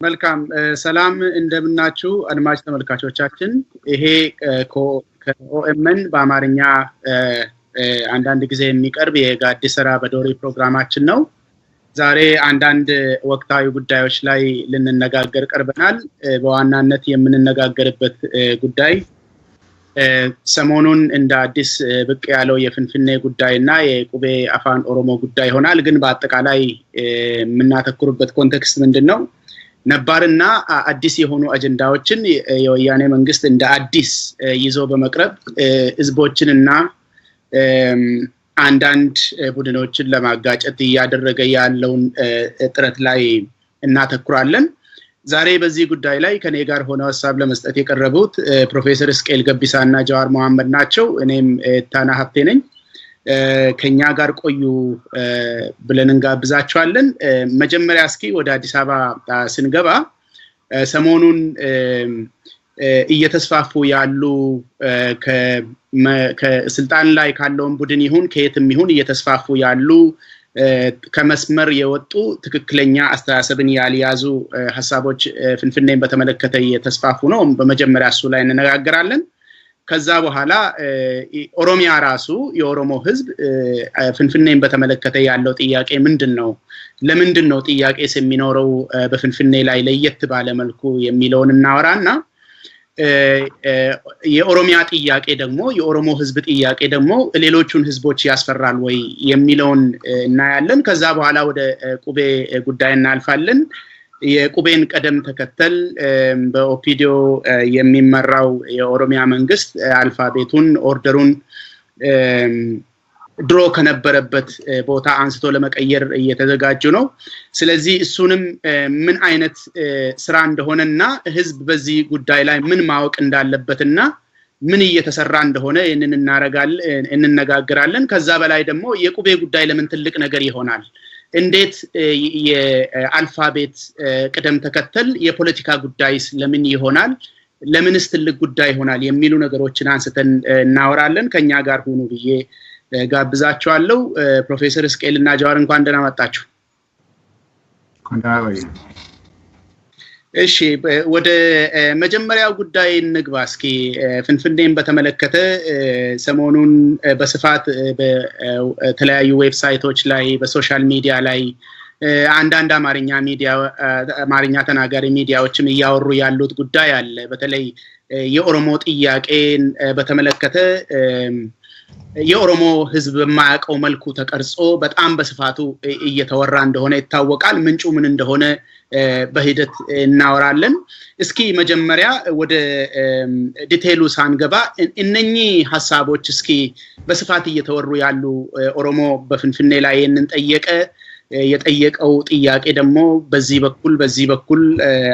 መልካም ሰላም እንደምናችሁ አድማጭ ተመልካቾቻችን ይሄ ከኦኤምኤን በአማርኛ አንዳንድ ጊዜ የሚቀርብ የጋዲስራ በዶሪ ፕሮግራማችን ነው ዛሬ አንዳንድ ወቅታዊ ጉዳዮች ላይ ልንነጋገር ቀርበናል በዋናነት የምንነጋገርበት ጉዳይ ሰሞኑን እንደ አዲስ ብቅ ያለው የፍንፍኔ ጉዳይና የቁቤ አፋን ኦሮሞ ጉዳይ ሆናል ግን በአጠቃላይ የምናተኩርበት ኮንቴክስት ምንድነው ነባርና አዲስ የሆኑ አጀንዳዎችን የወያኔ መንግስት እንደ አዲስ ይዞ በመቅረብ ህዝቦችንና አንዳንድ ቡድኖችን ለማጋጨት ያደረገ ያለውን ጥረት ላይ እናተኩራለን ዛሬ በዚህ ጉዳይ ላይ ከኔ ጋር ሆነው ሐሳብ ለመስጠት የቀረቡት ፕሮፌሰር እስቄል ገቢሳና ጃዋር መሐመድ ናቸው እኔም ታና ሀብቴ ነኝ ከኛ ጋር ቆዩ ብለን እንጋብዛቸዋለን መጀመሪያ እስኪ ወደ አዲስ አበባ ስንገባ ሰሞኑን እየተስፋፉ ያሉ ከስልጣን ላይ ካለውን ቡድን ይሁን ከየትም ይሁን እየተስፋፉ ያሉ ከመስመር የወጡ ትክክለኛ አስተሳሰብን ያልያዙ ሐሳቦች ፍንፍኔን በተመለከተ እየተስፋፉ ነው በመጀመሪያ እሱ ላይ እንነጋገራለን ከዛ በኋላ ኦሮሚያ ራሱ የኦሮሞ ህዝብ ፍንፍኔን በተመለከተ ያለው ጥያቄ ምንድነው ለምንድነው ጥያቄስ የሚኖረው በፍንፍኔ ላይ ለየት ባለ መልኩ የሚለውን እናወራና የኦሮሚያ ጥያቄ ደግሞ የኦሮሞ ህዝብ ጥያቄ ደግሞ ሌሎቹን ህዝቦች ያስፈራል ወይ የሚለውን እናያለን ከዛ በኋላ ወደ ቁቤ ጉዳይ እናልፋለን የቁቤን ቀደም ተከተል በኦፒዲዮ የሚመራው የኦሮሚያ መንግስት አልፋቤቱን ኦርደሩን ድሮ ከነበረበት ቦታ አንስቶ ለመቀየር እየተዘጋጁ ነው ስለዚህ እሱንም ምን አይነት ስራ እንደሆነና ህዝብ በዚህ ጉዳይ ላይ ምን ማወቅ እንዳለበትና ምን እየተሰራ እንደሆነ እንነጋገራለን ከዛ በላይ ደግሞ የቁቤ ጉዳይ ለምን ትልቅ ነገር ይሆናል እንዴት የአልፋቤት ቀደም ተከተል የፖለቲካ ጉዳይስ ለምን ይሆናል ለምንስ ትልቅ ጉዳይ ይሆናል የሚሉ ነገሮችን አንስተን እናወራለን ከኛ ጋር ሆኑ ብዬ ጋብዛቸዋለሁ ፕሮፌሰር እስቄልና ጃዋር እንኳን ደህና መጣችሁ እሺ ወደ መጀመሪያው ጉዳይ እንግባ እስኪ ፍንፍኔን በተመለከተ ሰሞኑን በስፋት በተለያዩ ዌብሳይቶች ላይ በሶሻል ሚዲያ ላይ አንዳንድ አማርኛ ተናጋሪ ሚዲያዎችም እያወሩ ያሉት ጉዳይ አለ በተለይ የኦሮሞ ጥያቄን በተመለከተ የኦሮሞ ህዝብ በማያውቀው መልኩ ተቀርጾ በጣም በስፋቱ እየተወራ እንደሆነ ይታወቃል ምንጩ ምን እንደሆነ በሂደት እናወራለን እስኪ መጀመሪያ ወደ ዲቴይሉ ሳንገባ እነኚህ ሐሳቦች እስኪ በስፋት እየተወሩ ያሉ ኦሮሞ በፍንፍኔ ላይ የጠየቀው ጥያቄ ደግሞ በዚህ በኩል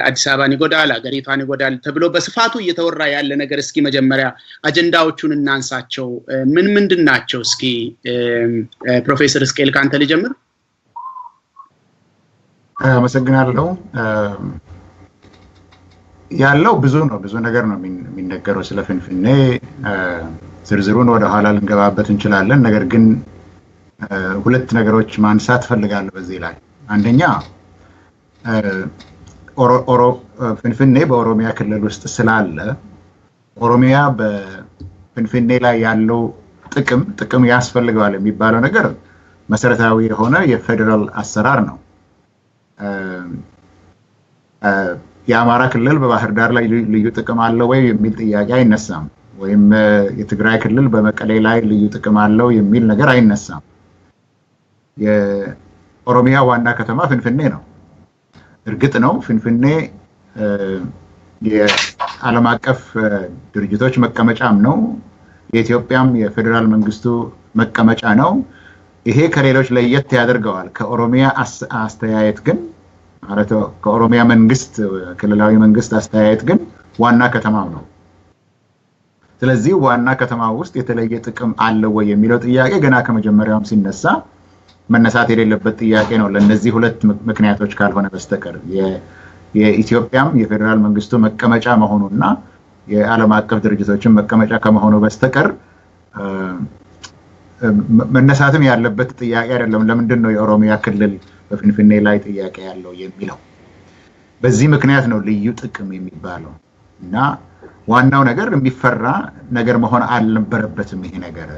አዲስ አበባን ይጎዳል አገሪቷን ይጎዳል ተብሎ በስፋቱ እየተወራ ያለ ነገር እስኪ መጀመሪያ አጀንዳዎቹን እናንሳቸው ምን ምንድናቸው እስኪ ፕሮፌሰር እስቄል ካንተ ልጀምር አመሰግናለሁ ያለው ብዙ ነገር ነው የሚነገረው ስለ ፍንፍኔ ዝርዝሩን ወደ ኋላ ልንገባበት እንችላለን ነገር ግን ሁለት ነገሮች ማንሳት ፈልጋለሁ በዚህ ላይ አንደኛ ፍንፍኔ በኦሮሚያ ክልል ውስጥ ስላለ ኦሮሚያ በፍንፍኔ ላይ ያለው ጥቅም ያስፈልጋል የሚባለው ነገር መሰረታዊ የሆነ የፌደራል አሰራር ነው የአማራ ክልል በባህር ዳር ላይ ልዩ ጥቅም አለው ወይ የሚል ጥያቄ አይነሳም ወይም የትግራይ ክልል በመቀሌ ላይ ልዩ ጥቅም አለው የሚል ነገር አይነሳም የኦሮሚያ ዋና ከተማ ፍንፍኔ ነው እርግጥ ነው ፍንፍኔ የዓለም አቀፍ ድርጅቶች መቀመጫም ነው የኢትዮጵያም የፌደራል መንግስቱ መቀመጫ ነው ይሄ ከሌሎች ለየት ያደርገዋል ከኦሮሚያ አስተያየት ግን ማለት ከኦሮሚያ መንግስት ክልላዊ መንግስት አስተያየት ግን ዋና ከተማው ነው ስለዚህ ዋና ከተማው ውስጥ የተለየ ጥቅም አለ ወይ የሚለው ጥያቄ ገና ከመጀመሪያውም ሲነሳ መነሳት የሌለበት ጥያቄ ነው ለነዚህ ሁለት ምክንያቶች ካልሆነ በስተቀር የኢትዮጵያም የፌደራል መንግስቱ መቀመጫ መሆኑና የዓለም አቀፍ ድርጅቶችን መቀመጫ ከመሆኑ በስተቀር መነሳትም ያለበት ጥያቄ አይደለም ለምንድን ነው የኦሮሚያ ክልል በፍንፍኔ ላይ ጥያቄ ያለው የሚለው በዚህ ምክንያት ነው ልዩ ጥቅም የሚባለው እና ዋናው ነገር የሚፈራ ነገር መሆን አልነበረበትም ይሄ ነገር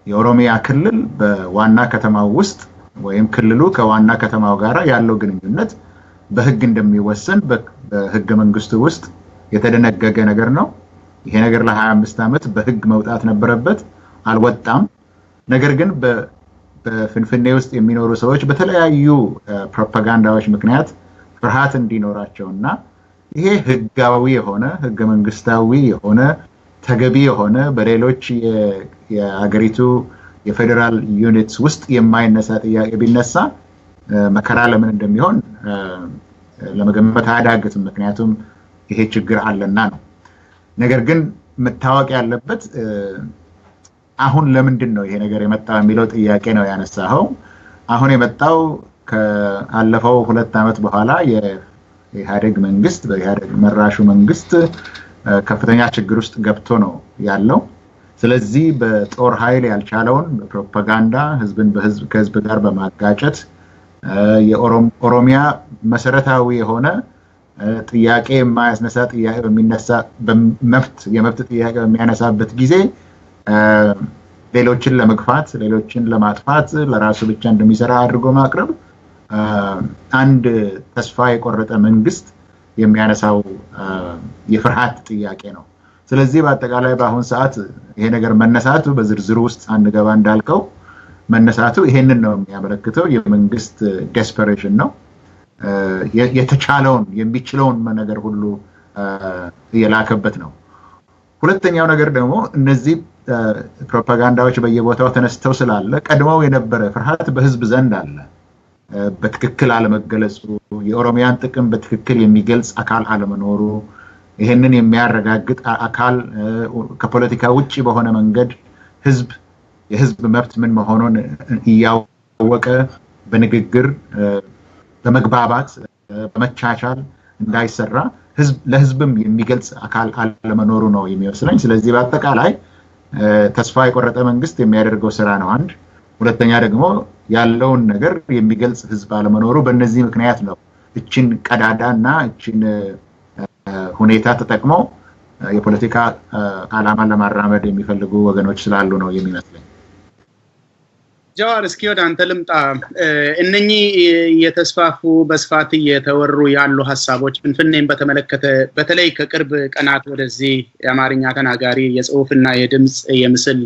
የኦሮሚያ ክልል በዋና ከተማው ውስጥ ወይም ክልሉ ከዋና ከተማው ጋር ያለው ግንኙነት በህግ እንደሚወሰን በህገ መንግስቱ ውስጥ የተደነገገ ነገር ነው ይሄ ነገር ለ25 ዓመት በህግ መውጣት ነበረበት አልወጣም ነገር ግን በፍንፍኔ ውስጥ የሚኖሩ ሰዎች በተለያዩ ፕሮፓጋንዳዎች ምክንያት ፍርሃት እንዲኖራቸውና ይሄ ህጋዊ የሆነ ህገ መንግስታዊ የሆነ ተገቢ የሆነ በሌሎች የአገሪቱ የፌደራል ዩኒትስ ውስጥ የማይነሳ ጥያቄ ቢነሳ መከራ ለምን እንደሚሆን ለመገመት አያዳግትም ምክንያቱም ይሄ ችግር አለና ነው ነገር ግን መታወቅ ያለበት አሁን ለምንድን ነው ይሄ ነገር የመጣው የሚለው ጥያቄ ነው ያነሳው አሁን የመጣው ከአለፈው 2 ዓመት በኋላ የኢህአዴግ መንግስት በኢህአዴግ መራሹ መንግስት ከፍተኛ ችግር ውስጥ ገብቶ ነው ያለው ስለዚህ በጦር ኃይል ያልቻለውን በፕሮፓጋንዳ ህዝብን ከህዝብ ጋር በማጋጨት የኦሮሚያ መሰረታዊ የሆነ ጥያቄ የማያስነሳ ጥያቄ በሚነሳ የመብት ጥያቄ በሚያነሳበት ጊዜ ሌሎችን ለመግፋት ሌሎችን ለማጥፋት ለራሱ ብቻ እንደሚሰራ አድርጎ ማቅረብ አንድ ተስፋ የቆረጠ መንግስት የሚያነሳው የፍርሃት ጥያቄ ነው ስለዚህ በአጠቃላይ በአሁን ሰዓት ይሄ ነገር መነሳቱ በዝርዝሩ ውስጥ አንገባ እንዳልከው መነሳቱ ይሄንን ነው የሚያመለክተው የመንግስት ዴስፐሬሽን ነው የተቻለውን የሚችለውን ነገር ሁሉ የላከበት ነው ሁለተኛው ነገር ደግሞ እነዚህ ፕሮፓጋንዳዎች በየቦታው ተነስተው ስላለ ቀድሞው የነበረ ፍርሃት በህዝብ ዘንድ አለ በትክክል አለመገለጹ የኦሮሚያን ጥቅም በትክክል የሚገልጽ አካል አለመኖሩ ይሄንን የሚያረጋግጥ አካል ከፖለቲካ ውጪ በሆነ መንገድ የህዝብ መብት ምን መሆኑን ያወቀ በንግግር በመግባባት በመቻቻል እንዳይሰራ ለህዝብም የሚገልጽ አካል አለመኖሩ ነው የሚመስለኝ ስለዚህ በአጠቃላይ ተስፋ የቆረጠ መንግስት የሚያደርገው ስራ ነው አንድ ሁለተኛ ደግሞ ያለውን ነገር የሚገልጽ ህዝብ አለመኖሩ በእነዚህ ምክንያት ነው እቺን ቀዳዳና እቺን ሁኔታ ተጠቅመው የፖለቲካ ዓላማን ለማራመድ የሚፈልጉ ወገኖች ስላሉ ነው የሚመስለኝ ጃዋር እስኪ ወደ አንተ ልምጣ እነኚህ የተስፋፉ በስፋት እየተወሩ ያሉ ሐሳቦች ፍንፍኔን በተመለከተ በተለይ ከቅርብ ቀናት ወደዚህ የአማርኛ ተናጋሪ የጽሁፍና የድምጽ የምስል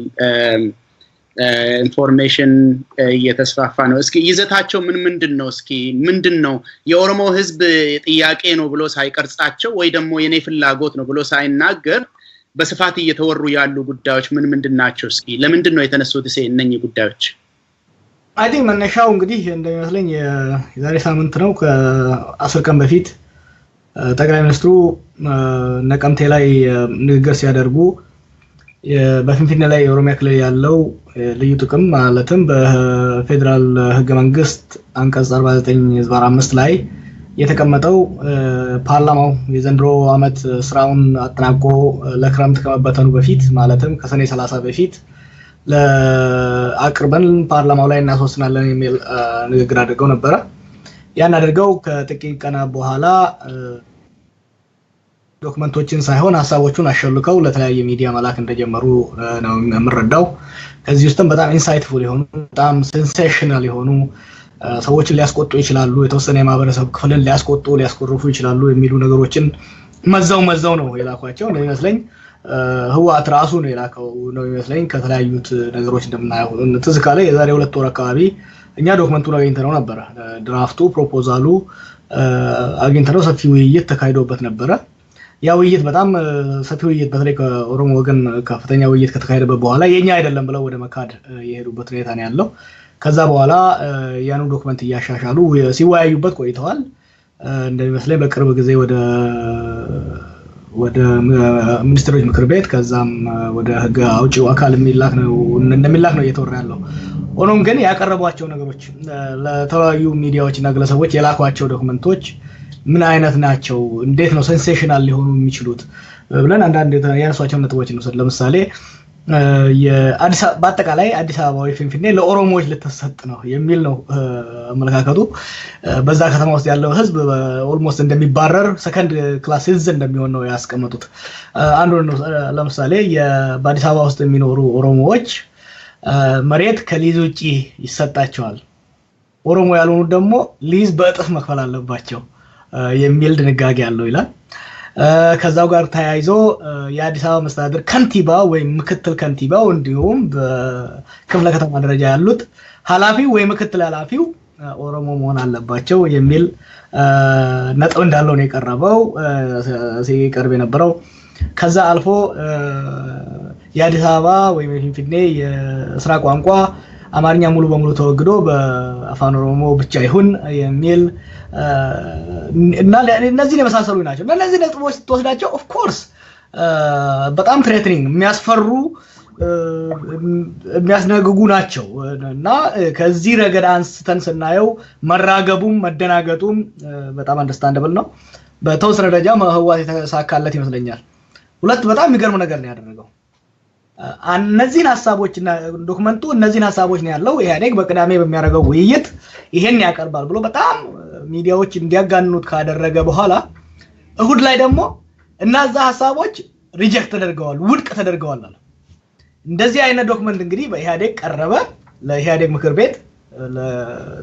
ኢንፎርሜሽን እየተስፋፋ ነው እስኪ ይዘታቸው ምንድነው እስኪ ምንድነው የኦሮሞ ህዝብ ጥያቄ ነው ብሎ ሳይቀርጻቸው ወይ ደግሞ የኔ ፍላጎት ነው ብሎ ሳይናገር በስፋት እየተወሩ ያሉ ጉዳዮች ምንድናቸው እስኪ ለምንድነው የተነሱት እነኚህ ጉዳዮች I think መነሻው እንግዲህ እንደሚመስለኝ የዛሬ ሳምንት ነው ከ10 ቀን በፊት ጠቅላይ ሚኒስትሩ ነቀምቴ ላይ ንግግር ሲያደርጉ በፍንፍኔ ላይ የኦሮሚያ ክልል ያለው ልዩ ጥቅም ማለትም በፌደራል ህገ መንግስት አንቀጽ 49/5 ላይ የተቀመጠው ፓርላማው የዘንድሮ አመት ስራውን አጠናቆ ለክረምት ከመበተኑ በፊት ማለትም ከሰኔ 30 በፊት ለአቅርበን ፓርላማው ላይ እናስወስናለን የሚል ንግግር አድርገው ነበር ያን አድርገው ከጥቂት ቀናት በኋላ ዶክመንቶችን ሳይሆን ሐሳቦቹን አሸልከው ለተለያየ ሚዲያ መላክ እንደጀመሩ ነው የምንረዳው ከዚህ ውስጥም በጣም ኢንሳይትፉል የሆኑ በጣም ሴንሴሽናል የሆኑ ሰዎችን ሊያስቆጡ ይችላሉ የተወሰነ የማህበረሰብ ክፍልን ሊያስቆርፉ ይችላሉ የሚሉ ነገሮችን መዛው ነው የላኳቸው ነው ይመስለኝ ህዋት ራሱ ነው የላከው ነው ይመስለኝ ከተለያዩት ነገሮች እንደምናየው ተዝካለ የዛሬ 2 ወር አካባቢ እኛ ዶክመንቱን አግኝተነው ነበር ድራፍቱ ፕሮፖዛሉ አግኝተነው ሰፊ ውይይት ተካሂዶበት ነበር ያ ውይይት በጣም ሰፊ ውይይት በተለይ ከኦሮሞ ወገን ከፍተኛ ውይይት ከተካሄደበት በኋላ የኛ አይደለም ብለው ወደ መካድ የሄዱበት ሁኔታ ነው ያለው ከዛ በኋላ ያኑ ዶክመንት ያሻሻሉ ሲወያዩበት ቆይተዋል እንደሚመስለኝ በቅርብ ጊዜ ወደ ሚኒስትሮች ምክር ቤት ከዛም ወደ ህግ አውጪው አካል እንደሚላክ ነው እየተወራ ያለው ሆኖም ግን ያቀረቧቸው ነገሮች ለተለያዩ ሚዲያዎችና ግለሰቦች የላኳቸው ዶክመንቶች ምን አይነት ናቸው እንዴት ነው ሴንሴሽናል ሊሆኑ የሚችሉት ብለን አንዳንድ ያነሷቸው ነጥቦች ነው ለምሳሌ የአዲስ አበባ በአጠቃላይ አዲስ አበባ ወይ ፊንፊኔ ለኦሮሞዎች ልትሰጥ ነው የሚል ነው አመለካከቱ። በዛ ከተማ ውስጥ ያለው ህዝብ ኦልሞስት እንደሚባረር ሰከንድ ክላስ ሲቲዝን እንደሚሆን ነው ያስቀመጡት። አንዱ ለምሳሌ በአዲስ አበባ ውስጥ የሚኖሩ ኦሮሞዎች መሬት ከሊዝ ውጪ ይሰጣቸዋል፣ ኦሮሞ ያልሆኑ ደግሞ ሊዝ በእጥፍ መክፈል አለባቸው የሚል ድንጋጌ ያለው ይላል። ከዛው ጋር ተያይዞ የአዲስ አበባ መስተዳድር ከንቲባ ወይም ምክትል ከንቲባው እንዲሁም በክፍለ ከተማ ደረጃ ያሉት ኃላፊው ወይ ምክትል ኃላፊው ኦሮሞ መሆን አለባቸው የሚል ነጥብ እንዳለው ነው የቀረበው ሲቀርብ የነበረው። ከዛ አልፎ የአዲስ አበባ ወይም ፊንፊኔ የስራ ቋንቋ አማርኛ ሙሉ በሙሉ ተወግዶ በአፋን ኦሮሞ ብቻ ይሁን የሚል እና እነዚህ የመሳሰሉ ናቸው። እነዚህ ነጥቦች ተወስዳቸው ኦፍ ኮርስ በጣም ትሬትኒንግ የሚያስፈሩ የሚያስነግጉ ናቸው እና ከዚህ ረገድ አንስተን ስናየው መራገቡም መደናገጡም በጣም አንደርስታንደብል ነው። በተወሰነ ደረጃ ህወሓት የተሳካለት ይመስለኛል። ሁለት በጣም የሚገርም ነገር ነው ያደረገው። እነዚህን ሐሳቦችና ዶክመንቱ እነዚህን ሐሳቦች ነው ያለው። ኢህአዴግ በቅዳሜ በሚያደርገው ውይይት ይሄን ያቀርባል ብሎ በጣም ሚዲያዎች እንዲያጋንኑት ካደረገ በኋላ እሁድ ላይ ደግሞ እነዛ ሐሳቦች ሪጀክት ተደርገዋል፣ ውድቅ ተደርገዋል አለ። እንደዚህ አይነት ዶክመንት እንግዲህ በኢህአዴግ ቀረበ፣ ለኢህአዴግ ምክር ቤት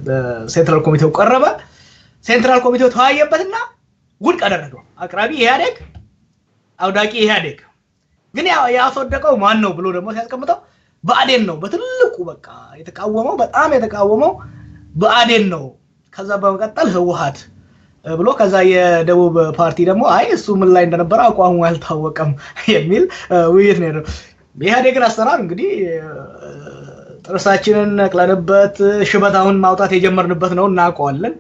ለሴንትራል ኮሚቴው ቀረበ። ሴንትራል ኮሚቴው ተወያየበትና ውድቅ አደረገው። አቅራቢ ኢህአዴግ፣ አውዳቂ ኢህአዴግ። ግን ያስወደቀው ማን ነው ብሎ ደግሞ ሲያስቀምጠው ብአዴን ነው። በትልቁ በቃ የተቃወመው በጣም የተቃወመው ብአዴን ነው። ከዛ በመቀጠል ህወሓት ብሎ ከዛ የደቡብ ፓርቲ ደግሞ አይ እሱ ምን ላይ እንደነበረ አቋሙ አልታወቀም የሚል ውይይት ነው ያደረገው። የኢህአዴግን አሰራር እንግዲህ ጥርሳችንን ነቅለንበት ሽበታውን ማውጣት የጀመርንበት ነው እናውቀዋለን።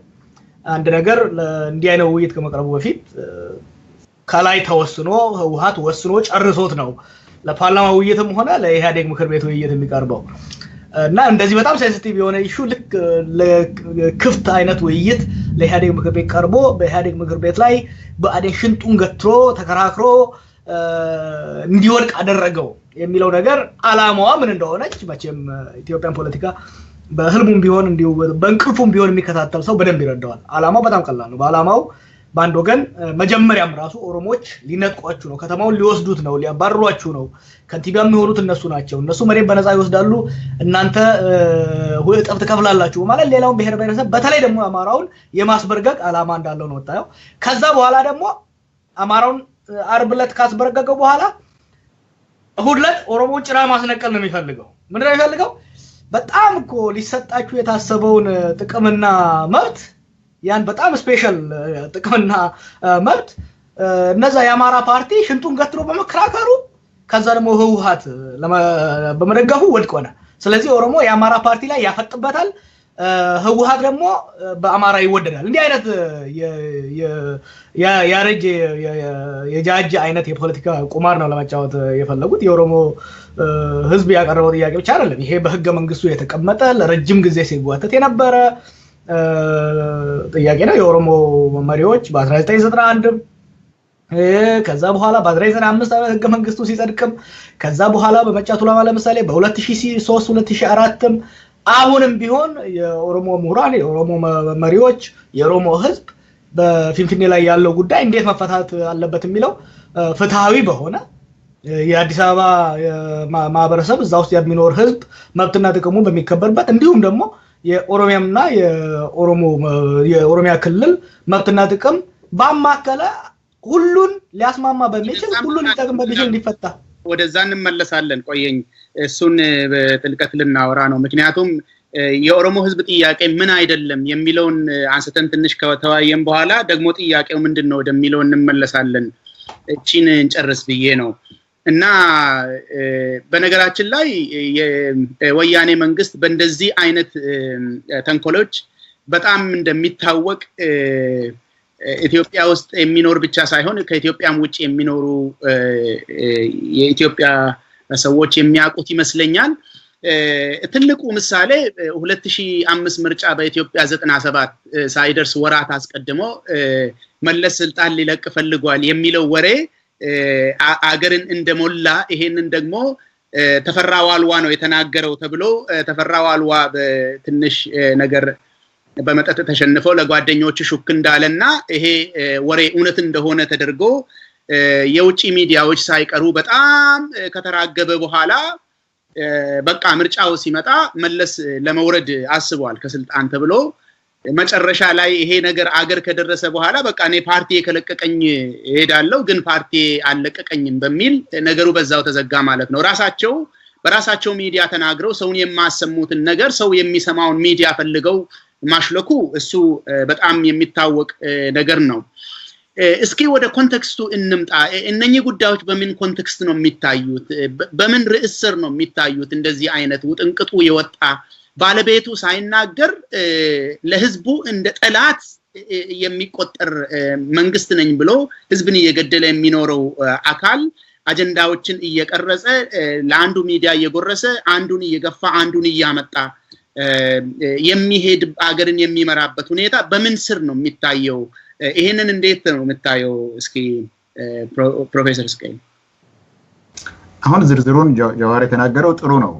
አንድ ነገር እንዲህ አይነት ውይይት ከመቅረቡ በፊት ከላይ ተወስኖ ህወሓት ወስኖ ጨርሶት ነው ለፓርላማ ውይይትም ሆነ ለኢህአዴግ ምክር ቤት ውይይት የሚቀርበው እና እንደዚህ በጣም ሴንሲቲቭ የሆነ ኢሹ ልክ ለክፍት አይነት ውይይት ለኢህአዴግ ምክር ቤት ቀርቦ በኢህአዴግ ምክር ቤት ላይ ብአዴን ሽንጡን ገትሮ ተከራክሮ እንዲወድቅ አደረገው የሚለው ነገር አላማዋ ምን እንደሆነች መቼም ኢትዮጵያን ፖለቲካ በህልሙም ቢሆን እንዲሁ በእንቅልፉም ቢሆን የሚከታተል ሰው በደንብ ይረዳዋል። አላማው በጣም ቀላል ነው። በአላማው በአንድ ወገን መጀመሪያም ራሱ ኦሮሞች ሊነጥቋችሁ ነው፣ ከተማውን ሊወስዱት ነው፣ ሊያባርሯችሁ ነው፣ ከንቲባ የሚሆኑት እነሱ ናቸው፣ እነሱ መሬት በነፃ ይወስዳሉ፣ እናንተ እጥፍ ትከፍላላችሁ ማለት ሌላውን ብሔር ብሔረሰብ በተለይ ደግሞ አማራውን የማስበርገግ አላማ እንዳለው ነው ወጣው። ከዛ በኋላ ደግሞ አማራውን አርብ ዕለት ካስበረገገው በኋላ እሁድ ዕለት ኦሮሞውን ጭራ ማስነቀል ነው የሚፈልገው። ምንድነው የሚፈልገው? በጣም እኮ ሊሰጣችሁ የታሰበውን ጥቅምና መብት ያን በጣም ስፔሻል ጥቅምና መብት እነዛ የአማራ ፓርቲ ሽንጡን ገትሮ በመከራከሩ ከዛ ደግሞ ህወሓት በመደገፉ ወድቅ ሆነ። ስለዚህ ኦሮሞ የአማራ ፓርቲ ላይ ያፈጥበታል፣ ህወሓት ደግሞ በአማራ ይወደዳል። እንዲህ አይነት ያረጀ የጃጅ አይነት የፖለቲካ ቁማር ነው ለመጫወት የፈለጉት። የኦሮሞ ህዝብ ያቀረበው ጥያቄ ብቻ አይደለም። ይሄ በህገ መንግስቱ የተቀመጠ ለረጅም ጊዜ ሲጓተት የነበረ ጥያቄ ነው። የኦሮሞ መሪዎች በ1991 ከዛ በኋላ በ1995 ህገ መንግስቱ ሲጸድቅም ከዛ በኋላ በመጫቱ ለምሳሌ በ2003 2004 አሁንም ቢሆን የኦሮሞ ምሁራን፣ የኦሮሞ መሪዎች፣ የኦሮሞ ህዝብ በፊንፊኔ ላይ ያለው ጉዳይ እንዴት መፈታት አለበት የሚለው ፍትሃዊ በሆነ የአዲስ አበባ ማህበረሰብ እዛ ውስጥ የሚኖር ህዝብ መብትና ጥቅሙ በሚከበርበት እንዲሁም ደግሞ የኦሮሚያና የኦሮሚያ ክልል መብትና ጥቅም ባማከለ ሁሉን ሊያስማማ በሚችል ሁሉን ሊጠቅም በሚችል እንዲፈታ ወደዛ እንመለሳለን። ቆየኝ እሱን በጥልቀት ልናወራ ነው። ምክንያቱም የኦሮሞ ህዝብ ጥያቄ ምን አይደለም የሚለውን አንስተን ትንሽ ከተወያየን በኋላ ደግሞ ጥያቄው ምንድነው ወደሚለው እንመለሳለን። እቺን እንጨርስ ብዬ ነው። እና በነገራችን ላይ የወያኔ መንግስት በእንደዚህ አይነት ተንኮሎች በጣም እንደሚታወቅ ኢትዮጵያ ውስጥ የሚኖር ብቻ ሳይሆን ከኢትዮጵያም ውጭ የሚኖሩ የኢትዮጵያ ሰዎች የሚያውቁት ይመስለኛል። ትልቁ ምሳሌ 2005 ምርጫ በኢትዮጵያ 97 ሳይደርስ ወራት አስቀድሞ መለስ ስልጣን ሊለቅ ፈልጓል የሚለው ወሬ አገርን እንደሞላ ይሄንን ደግሞ ተፈራ ዋልዋ ነው የተናገረው ተብሎ ተፈራ ዋልዋ በትንሽ ነገር በመጠጥ ተሸንፈው ለጓደኞቹ ሹክ እንዳለና ይሄ ወሬ እውነት እንደሆነ ተደርጎ የውጪ ሚዲያዎች ሳይቀሩ በጣም ከተራገበ በኋላ በቃ ምርጫው ሲመጣ መለስ ለመውረድ አስቧል ከስልጣን ተብሎ መጨረሻ ላይ ይሄ ነገር አገር ከደረሰ በኋላ በቃ እኔ ፓርቲ ከለቀቀኝ ሄዳለሁ ግን ፓርቲ አለቀቀኝም በሚል ነገሩ በዛው ተዘጋ ማለት ነው በራሳቸው ሚዲያ ተናግረው ሰውን የማሰሙትን ነገር ሰው የሚሰማውን ሚዲያ ፈልገው ማሽለኩ እሱ በጣም የሚታወቅ ነገር ነው እስኪ ወደ ኮንቴክስቱ እንምጣ እነኚህ ጉዳዮች በምን ኮንቴክስት ነው የሚታዩት በምን ርዕስ ስር ነው የሚታዩት እንደዚህ አይነት ውጥንቅጡ የወጣ ባለቤቱ ሳይናገር ለህዝቡ እንደ ጠላት የሚቆጠር መንግስት ነኝ ብሎ ህዝብን እየገደለ የሚኖረው አካል አጀንዳዎችን እየቀረጸ ለአንዱ ሚዲያ እየጎረሰ አንዱን እየገፋ አንዱን እያመጣ የሚሄድ አገርን የሚመራበት ሁኔታ በምን ስር ነው የሚታየው ይሄንን እንዴት ነው የምታየው እስኪ ፕሮፌሰር ስካይ አሁን ዝርዝሩን ጀዋር የተናገረው ጥሩ ነው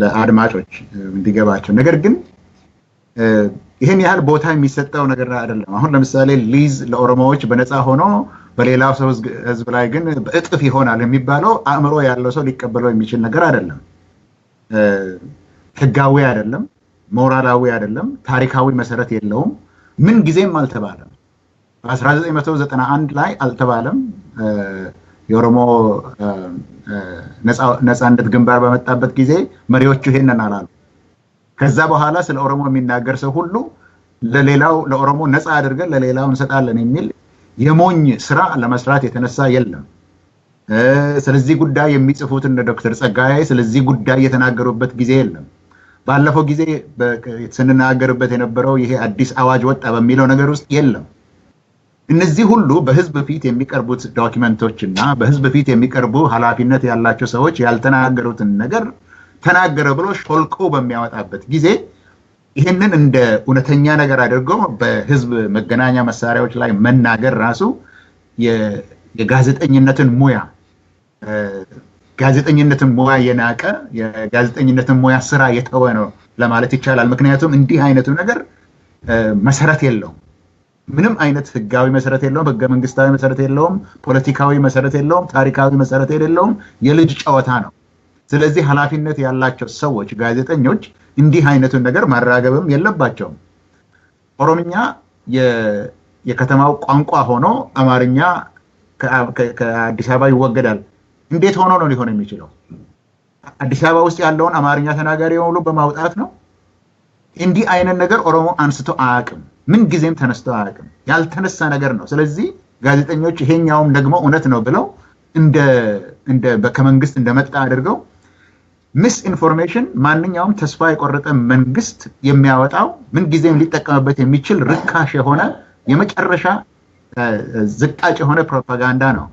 ለአድማጮች እንዲገባቸው ነገር ግን ይሄን ያህል ቦታ የሚሰጠው ነገር አይደለም አሁን ለምሳሌ ሊዝ ለኦሮሞዎች በነፃ ሆኖ በሌላው ሰው ህዝብ ላይ ግን በእጥፍ ይሆናል የሚባለው አእምሮ ያለው ሰው ሊቀበለው የሚችል ነገር አይደለም ህጋዊ አይደለም ሞራላዊ አይደለም ታሪካዊ መሰረት የለውም ምን ጊዜም አልተባለም በ1991 ላይ አልተባለም የኦሮሞ ነፃነት ግንባር በመጣበት ጊዜ መሪዎቹ ይሄንን አላሉ ከዛ በኋላ ስለ ኦሮሞ የሚናገር ሰው ሁሉ ለሌላው ለኦሮሞ ነፃ አድርገን ለሌላው እንሰጣለን የሚል የሞኝ ስራ ለመስራት የተነሳ የለም ስለዚህ ጉዳይ የሚጽፉት እንደ ዶክተር ጸጋዬ ስለዚህ ጉዳይ የተናገሩበት ጊዜ የለም ባለፈው ጊዜ ስንናገርበት የነበረው ይሄ አዲስ አዋጅ ወጣ በሚለው ነገር ውስጥ የለም እነዚህ ሁሉ በህዝብ ፊት የሚቀርቡት ዶክመንቶችና በህዝብ ፊት የሚቀርቡ ኃላፊነት ያላቸው ሰዎች ያልተናገሩትን ነገር ተናገረ ብሎ ሾልቆ በሚያወጣበት ጊዜ ይሄንን እንደ እውነተኛ ነገር አድርጎ በህዝብ መገናኛ መሳሪያዎች ላይ መናገር ራሱ የጋዜጠኝነትን ሙያ የናቀ የጋዜጠኝነትን ሙያ ስራ የተወ ነው ለማለት ይቻላል ምክንያቱም እንዲህ አይነቱ ነገር መሰረት የለውም ምንም አይነት ህጋዊ መሰረት የለውም ህገ መንግስታዊ መሰረት የለውም ፖለቲካዊ መሰረት የለውም ታሪካዊ መሰረት የለውም የልጅ ጨዋታ ነው ስለዚህ ኃላፊነት ያላቸው ሰዎች ጋዜጠኞች እንዲህ አይነቱን ነገር ማራገብም የለባቸውም ኦሮምኛ የከተማው ቋንቋ ሆኖ አማርኛ ከአዲስ አበባ ይወገዳል እንዴት ሆኖ ነው ሊሆን የሚችለው አዲስ አበባ ውስጥ ያለውን አማርኛ ተናጋሪ ሁሉ በማውጣት ነው እንዲህ አይነት ነገር ኦሮሞ አንስቶ አያውቅም ምን ጊዜም ተነስቶ አያውቅም ያልተነሳ ነገር ነው ስለዚህ ጋዜጠኞች ይሄኛውም ደግሞ እውነት ነው ብለው እንደ በከመንግስት እንደመጣ አድርገው ሚስ ኢንፎርሜሽን ማንኛውም ተስፋ የቆረጠ መንግስት የሚያወጣው ምን ጊዜም ሊጠቀምበት የሚችል ርካሽ የሆነ የመጨረሻ ዝቃጭ የሆነ ፕሮፓጋንዳ ነው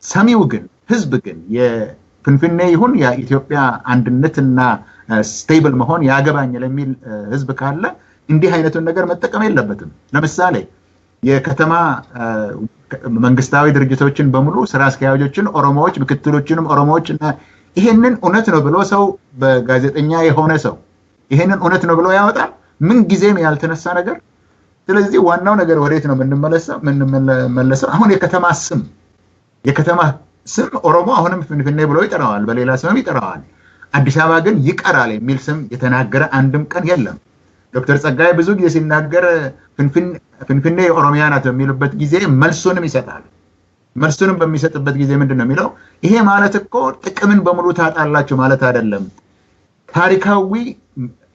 ሰሚው ግን ህዝብ ግን የፍንፍኔ ይሁን የኢትዮጵያ አንድነትና ስቴብል መሆን ያገባኛል የሚል ህዝብ ካለ እንዲህ አይነቱን ነገር መጠቀም የለበትም ለምሳሌ የከተማ መንግስታዊ ድርጅቶችን በሙሉ ስራ አስኪያጆችን ኦሮሞዎች ምክትሎችንም ኦሮሞዎች እና ይሄንን እውነት ነው ብሎ ሰው በጋዜጠኛ የሆነ ሰው ይሄንን እውነት ነው ብሎ ያወጣል ምን ጊዜም ያልተነሳ ነገር ስለዚህ ዋናው ነገር ወዴት ነው የምንመለሰው አሁን የከተማ ስም ኦሮሞ አሁንም ፍንፍኔ ብሎ ይጠራዋል በሌላ ስም ይጠራዋል አዲስ አበባ ግን ይቀራል የሚል ስም የተናገረ አንድም ቀን የለም ዶክተር ጸጋዬ ብዙ ጊዜ ሲናገር ፍንፍኔ የኦሮሚያ ናት የሚሉበት ጊዜ መልሱንም ይሰጣል መልሱንም በሚሰጥበት ጊዜ ምንድነው የሚለው ይሄ ማለት እኮ ጥቅምን በሙሉ ታጣላችሁ ማለት አይደለም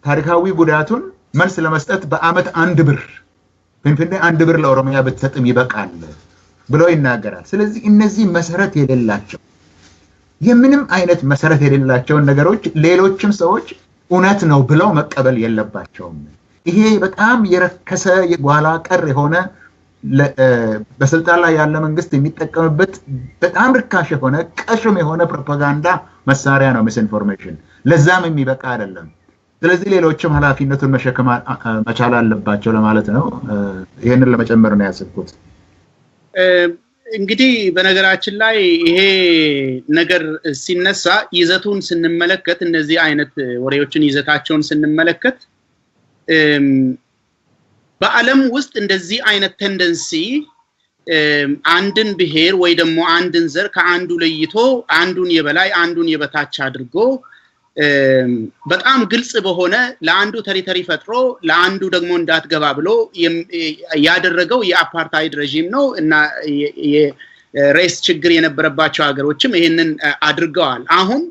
ታሪካዊ ጉዳቱን መልስ ለመስጠት በአመት 1 ብር ፍንፍኔ 1 ብር ለኦሮሚያ ብትሰጥም ይበቃል ብሎ ይናገራል ስለዚህ እነዚህ መሰረት የሌላቸው የምንም አይነት መሰረት የሌላቸውን ነገሮች ሌሎችም ሰዎች እውነት ነው ብለው መቀበል የለባቸውም ይሄ በጣም የረከሰ የጓላ ቀር የሆነ በስልጣን ላይ ያለ መንግስት የሚጠቀምበት በጣም ርካሽ የሆነ ቀሽም የሆነ ፕሮፓጋንዳ መሳሪያ ነው ሚስ ኢንፎርሜሽን ለዛም የሚበቃ አይደለም ስለዚህ ሌሎችም ኃላፊነቱን መሸከም መቻል አለባቸው ለማለት ነው ይሄንን ለመጨመር ነው ያስብኩት እንግዲህ በነገራችን ላይ ይሄ ነገር ሲነሳ ይዘቱን ስንመለከት እነዚህ አይነት ወሬዎችን ይዘታቸውን ስንመለከት በዓለም ውስጥ እንደዚህ አይነት ቴንደንሲ አንድን ብሔር ወይ ደግሞ አንድን ዘር ከአንዱ ለይቶ አንዱን የበላይ አንዱን የበታች አድርጎ በጣም ግልጽ በሆነ ለአንዱ ቴሪቶሪ ፈጥሮ ለአንዱ ደግሞ እንዳትገባ ብሎ ያደረገው የአፓርታይድ ሬጂም ነው እና የሬስ ችግር የነበረባቸው ሀገሮችም ይሄንን አድርገዋል አሁን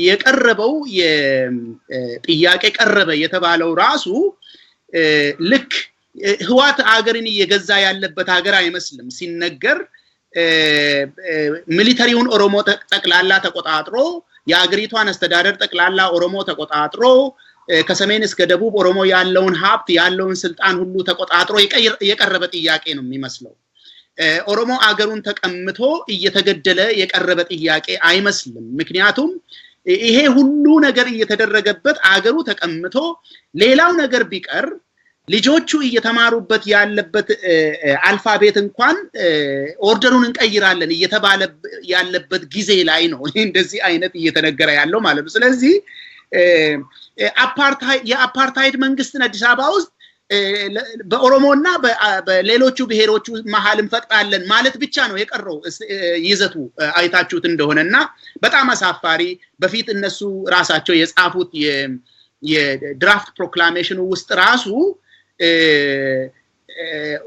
የቀረበው የጥያቄ ቀረበ የተባለው ራሱ ልክ ህዋት ሀገርን እየገዛ ያለበት ሀገር አይመስልም ሲነገር ሚሊተሪውን ኦሮሞ ጠቅላላ ተቆጣጥሮ የአገሪቷን አስተዳደር ጠቅላላ ኦሮሞ ተቆጣጥሮ ከሰሜን እስከ ደቡብ ኦሮሞ ያለውን ሀብት ያለውን ስልጣን ሁሉ ተቆጣጥሮ የቀረበ ጥያቄ ነው የሚመስለው ኦሮሞ አገሩን ተቀምጦ እየተገደለ የቀረበ ጥያቄ አይመስልም ምክንያቱም ይሄ ሁሉ ነገር እየተደረገበት አገሩ ተቀምጦ ሌላው ነገር ቢቀር ልጆቹ እየተማሩበት ያለበት አልፋቤት እንኳን ኦርደሩን እንቀይራለን እየተባለ ያለበት ጊዜ ላይ ነው እንደዚህ አይነት እየተነገረ ያለው ማለት ነው ስለዚህ የአፓርታይድ መንግስትን አዲስ አበባ ውስጥ በኦሮሞና በሌሎቹ ብሔሮቹ መሃል እንፈጥራለን ማለት ብቻ ነው የቀረው ይዘቱ አይታችሁት እንደሆነና በጣም አሳፋሪ በፊት እነሱ ራሳቸው የጻፉት የድራፍት ፕሮክላሜሽኑ ውስጥ ራሱ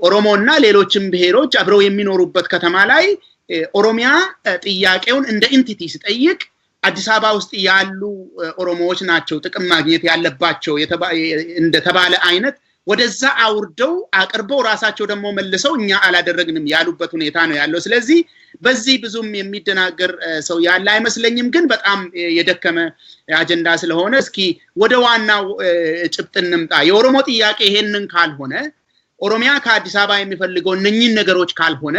ኦሮሞና ሌሎችም ብሔሮች አብረው የሚኖሩበት ከተማ ላይ ኦሮሚያ ጥያቄውን እንደ ኢንቲቲ ሲጠይቅ አዲስ አበባ ውስጥ ያሉ ኦሮሞዎች ናቸው ጥቅም ማግኘት ያለባቸው እንደተባለ አይነት ወደዛ አውርደው አቅርበው ራሳቸው ደግሞ መልሰው እኛ አላደረግንም ያሉበት ሁኔታ ነው ያለው ስለዚህ በዚህ ብዙም የሚደናገር ሰው ያለ አይመስለኝም ግን በጣም የደከመ አጀንዳ ስለሆነ እስኪ ወደ ዋናው ጭብጥ እንምጣ የኦሮሞ ጥያቄ ይሄንን ካልሆነ ኦሮሚያ ከአዲስ አበባ የሚፈልገው እነኚህን ነገሮች ካልሆነ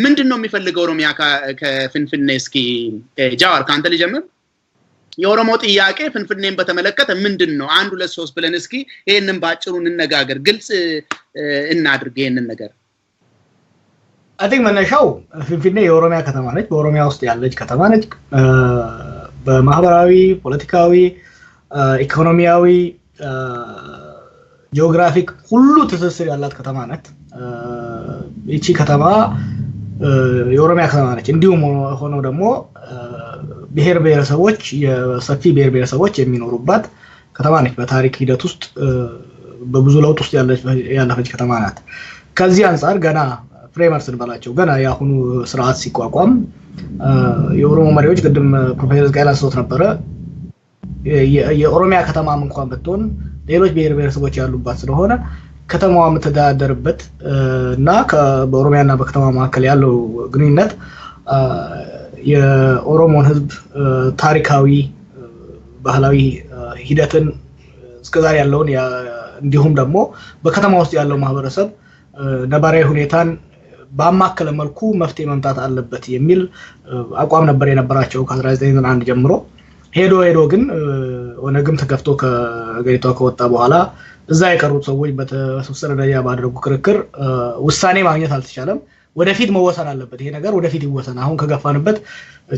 ምንድነው የሚፈልገው ኦሮሚያ ከፍንፍኔ እስኪ ጃዋር ካንተ ልጀምር የኦሮሞ ጥያቄ ፍንፍኔን በተመለከተ ምንድነው አንድ ሁለት ሶስት ብለን እስኪ ይሄንን ባጭሩ እንነጋገር ግልጽ እናድርግ ይሄንን ነገር አጥቅ መነሻው ፍንፍኔ የኦሮሚያ ከተማ ነች በኦሮሚያ ውስጥ ያለች ከተማ ነች በማህበራዊ ፖለቲካዊ ኢኮኖሚያዊ ጂኦግራፊክ ሁሉ ትስስር ያላት ከተማ ነች እቺ ከተማ የኦሮሚያ ከተማ ነች እንዲሁም ሆኖ ደግሞ ብሔር ብሔረሰቦች የሰፊ ብሔር ብሔረሰቦች የሚኖሩባት ከተማ ነች በታሪክ ሂደት ውስጥ በብዙ ለውጥ ውስጥ ያለፈች ከተማ ናት ከዚህ አንፃር ገና ፍሬመርስን ባላቸው ገና ያሁኑ ስርዓት ሲቋቋም የኦሮሞ መሪዎች ቅድም ፕሮፌሰር ጋይላ ሶት ነበረ የኦሮሚያ ከተማም እንኳን ብትሆን ሌሎች ብሔር ብሔረሰቦች ያሉባት ስለሆነ ከተማዋ የምትተዳደርበት እና በኦሮሚያና በከተማ መካከል ያለው ግንኙነት የኦሮሞን ህዝብ ታሪካዊ ባህላዊ ሂደትን እስከዛሬ ያለውን እንዲሁም ደግሞ በከተማ ውስጥ ያለው ማህበረሰብ ነባራዊ ሁኔታን በአማከለ መልኩ መፍትሄ መምጣት አለበት የሚል አቋም ነበር የነበራቸው ከ1991 ጀምሮ ሄዶ ግን ወነግም ተከፍቶ ከገሪቷ ከወጣ በኋላ እዛ የቀሩት ሰዎች በተወሰነ ደረጃ ባደረጉ ክርክር ውሳኔ ማግኘት አልተቻለም ወደፊት መወሰን አለበት ይሄ ነገር ወደፊት ይወሰን አሁን ከገፋንበት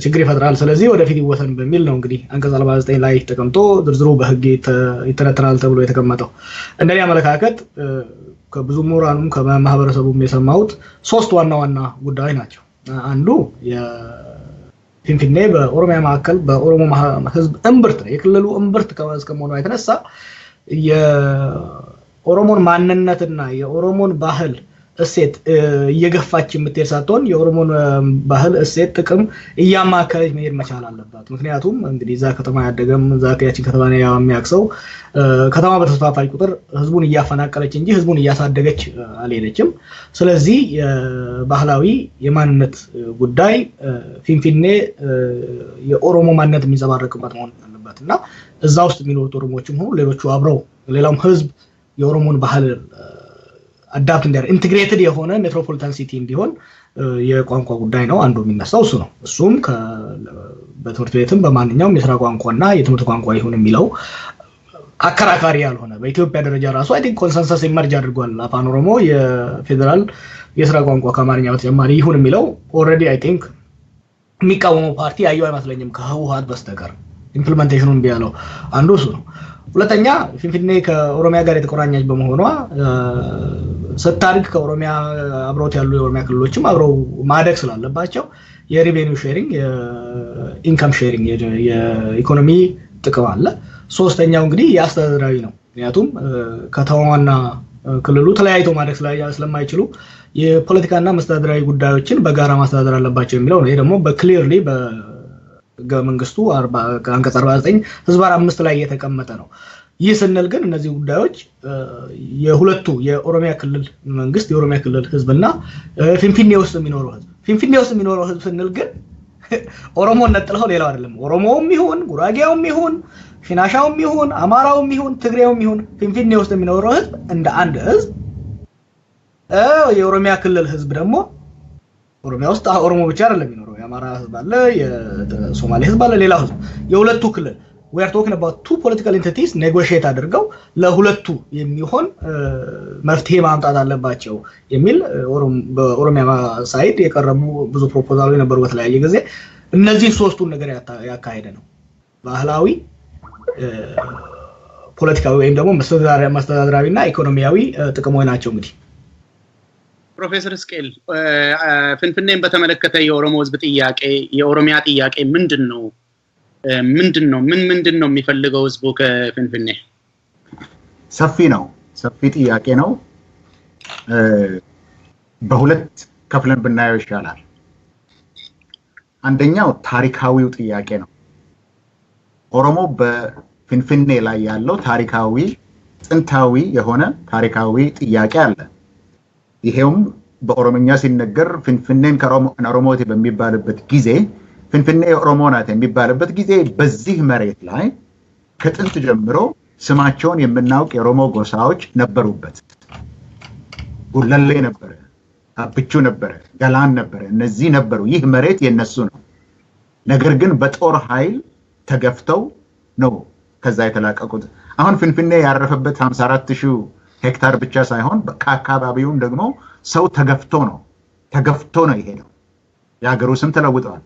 ችግር ይፈጥራል ስለዚህ ወደፊት ይወሰን በሚል ነው እንግዲህ አንቀጽ 49 ላይ ተቀምጦ ዝርዝሩ በህግ ይተነተናል ተብሎ የተቀመጠው እንደኛ አመለካከት ከብዙ ምሁራንም ከማህበረሰቡም የሰማሁት ሶስት ዋና ጉዳዮች ናቸው አንዱ የፊንፊኔ በኦሮሚያ ማዕከል በኦሮሞ ህዝብ እምብርት ነው የክልሉ እምብርት ከመሆኑ የተነሳ የኦሮሞን ማንነትና የኦሮሞን ባህል እሴት እየገፋች የምትሄድ ሳትሆን የኦሮሞን ባህል እሴት ጥቅም እያማከለች መሄድ መቻል አለባት ምክንያቱም እንግዲህ ዛ ከተማ ያደገም ዛ ያቺን ከተማ ነው የሚያክሰው ከተማ በተስፋፋች ቁጥር ህዝቡን እያፈናቀለች እንጂ ህዝቡን እያሳደገች አልሄደችም ስለዚህ ባህላዊ የማንነት ጉዳይ ፊንፊኔ የኦሮሞ ማንነት የሚንጸባረቅበት መሆን አለበትና እዛ ውስጥ የሚኖሩት ኦሮሞዎችም ሆኑ ሌሎቹ አብረው ሌላም ህዝብ የኦሮሞን ባህል አዳፕት እንዲያደርግ ኢንቲግሬትድ የሆነ ሜትሮፖሊታን ሲቲ እንዲሆን የቋንቋ ጉዳይ ነው አንዱ የሚነሳው እሱ ነው እሱም በትምህርት ቤትም በማንኛውም የሥራ ቋንቋና የትምህርት ቋንቋ ይሁን የሚለው አከራካሪ ያልሆነ በኢትዮጵያ ደረጃ ራሱ አይ ቲንክ ኮንሰንሰስ ኢመርጅ አድርጓል አፋን ኦሮሞ የፌደራል የስራ ቋንቋ ከአማርኛ በተጨማሪ ይሁን የሚለው ኦልሬዲ አይ ቲንክ የሚቃወመው ፓርቲ ያየው አይመስለኝም ከህወሓት በስተቀር ኢምፕሊሜንቴሽኑን ቢያለው አንዱ እሱ ነው። ሁለተኛ ፊንፊኔ ከኦሮሚያ ጋር የተቆራኘች በመሆኗ ስታድግ ከኦሮሚያ አብሮት ያሉ የኦሮሚያ ክልሎችም አብረው ማደግ ስላለባቸው የሪቬኒው ሼሪንግ የኢንካም ሼሪንግ የኢኮኖሚ ጥቅም አለ። ሶስተኛው እንግዲህ የአስተዳደራዊ ነው። ምክንያቱም ከተማዋና ክልሉ ተለያይቶ ማደግ ስለማይችሉ የፖለቲካና መስተዳደራዊ ጉዳዮችን በጋራ ማስተዳደር አለባቸው የሚለው ነው። ይሄ ደግሞ በክሊርሊ በህገ መንግስቱ አንቀጽ 49 ህዝብ 5 ላይ የተቀመጠ ነው። ይህ ስንል ግን እነዚህ ጉዳዮች የሁለቱ የኦሮሚያ ክልል መንግስት የኦሮሚያ ክልል ህዝብና ፊንፊኔ ውስጥ የሚኖረው ህዝብ ስንል ግን ኦሮሞን ነጥለው ሌላው አይደለም። ኦሮሞውም ይሁን ጉራጌውም ይሁን ሽናሻውም ይሁን አማራውም ይሁን ትግሬውም ይሁን ፊንፊኔ ውስጥ የሚኖረው ህዝብ እንደ አንድ ህዝብ የኦሮሚያ ክልል ህዝብ ደግሞ ኦሮሚያ ውስጥ ኦሮሞ ብቻ አይደለም የሚኖረው የአማራ ህዝብ አለ የሶማሌ ህዝብ አለ ሌላው ህዝብ የሁለቱ ክልል we are talking about two political entities negotiate አድርገው ለሁለቱ የሚሆን መፍትሄ ማምጣት አለባቸው የሚል በኦሮሚያ ሳይድ የቀረቡ ብዙ ፕሮፖዛሎች ነበሩ በተለያየ ጊዜ እነዚህ ሶስቱን ነገር ያካሄደ ነው። ባህላዊ ፖለቲካዊ ወይም ደግሞ መስተዳድራዊና ኢኮኖሚያዊ ጥቅሞች ናቸው። እንግዲህ ፕሮፌሰር እስቄል ፍንፍኔን በተመለከተ የኦሮሞ ህዝብ ጥያቄ የኦሮሚያ ጥያቄ ምንድነው የሚፈልገው ህዝቡ ከፍንፍኔ? ሰፊ ጥያቄ ነው። በሁለት ከፍለን ብናየው ይሻላል። አንደኛው ታሪካዊው ጥያቄ ነው። ኦሮሞ በፍንፍኔ ላይ ያለው ታሪካዊ ጥንታዊ የሆነ ታሪካዊ ጥያቄ አለ። ይሄውም በኦሮምኛ ሲነገር ፍንፍኔን ከኦሮሞቴ በሚባልበት ጊዜ ፍንፍኔ ኦሮሞ ናት የሚባልበት ጊዜ በዚህ መሬት ላይ ከጥንት ጀምሮ ስማቸውን የምናውቅ የኦሮሞ ጎሳዎች ነበሩበት። ጉለሌ ነበረ፣ አብቹ ነበረ፣ ገላን ነበረ፣ እነዚህ ነበሩ። ይህ መሬት የነሱ ነው። ነገር ግን በጦር ኃይል ተገፍተው ነው ከዛ የተላቀቁት። አሁን ፍንፍኔ ያረፈበት 54000 ሄክታር ብቻ ሳይሆን ከአካባቢውም ደግሞ ሰው ተገፍቶ ነው የሄደው። የሀገሩ ስም ተለውጧል።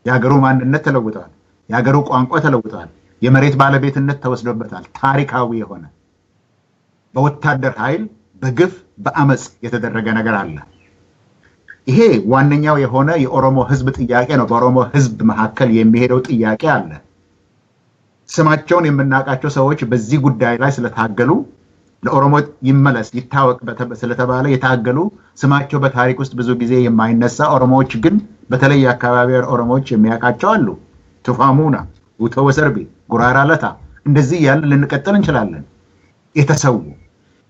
የሀገሩ ማንነት ተለውጧል። የሀገሩ ቋንቋ ተለውጧል። የመሬት ባለቤትነት ተወስዶበታል። ታሪካዊ የሆነ በወታደር ኃይል በግፍ በአመጽ የተደረገ ነገር አለ። ይሄ ዋነኛው የሆነ የኦሮሞ ህዝብ ጥያቄ ነው። በኦሮሞ ህዝብ መካከል የሚሄደው ጥያቄ አለ። ስማቸውን የምናውቃቸው ሰዎች በዚህ ጉዳይ ላይ ስለታገሉ ለኦሮሞ ይመለስ ይታወቅ ስለተባለ የታገሉ ስማቸው በታሪክ ውስጥ ብዙ ጊዜ የማይነሳ ኦሮሞዎች ግን በተለይ አካባቢ ኦሮሞዎች የሚያውቃቸው አሉ። ቱፋሙና፣ ውተወሰርቢ፣ ጉራራ ለታ እንደዚህ ያለ ልንቀጥል እንችላለን። የተሰዉ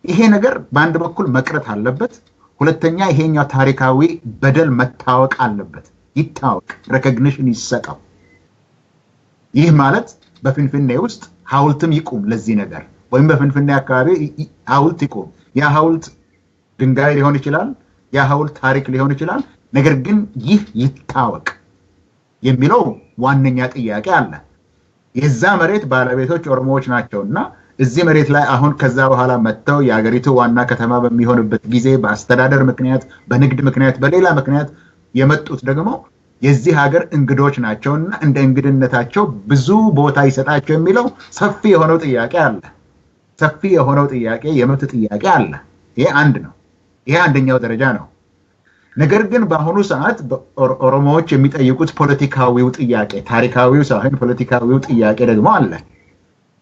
ይሄ ነገር በአንድ በኩል መቅረት አለበት። ሁለተኛ ይሄኛው ታሪካዊ በደል መታወቅ አለበት። ይታወቅ፣ ሬኮግኒሽን ይሰጠው። ይህ ማለት በፍንፍኔ ውስጥ ሐውልትም ይቁም ለዚህ ነገር ወይም በፍንፍኔ አካባቢ ሐውልት ይቁም። ያ ሐውልት ድንጋይ ሊሆን ይችላል፣ ያ ሐውልት ታሪክ ሊሆን ይችላል። ነገር ግን ይህ ይታወቅ የሚለው ዋነኛ ጥያቄ አለ። የዛ መሬት ባለቤቶች ኦሮሞዎች ናቸውና እዚህ መሬት ላይ አሁን ከዛ በኋላ መጥተው የሀገሪቱ ዋና ከተማ በሚሆንበት ጊዜ በአስተዳደር ምክንያት፣ በንግድ ምክንያት፣ በሌላ ምክንያት የመጡት ደግሞ የዚህ ሀገር እንግዶች ናቸውና እንደ እንግድነታቸው ብዙ ቦታ ይሰጣቸው የሚለው ሰፊ የሆነው ጥያቄ አለ። ሰፊ የሆነው ጥያቄ የመብት ጥያቄ አለ። ይሄ አንድ ነው። ይሄ አንደኛው ደረጃ ነው። ነገር ግን በአሁኑ ሰዓት ኦሮሞዎች የሚጠይቁት ፖለቲካዊው ጥያቄ ታሪካዊው ሳይሆን ፖለቲካዊው ጥያቄ ደግሞ አለ።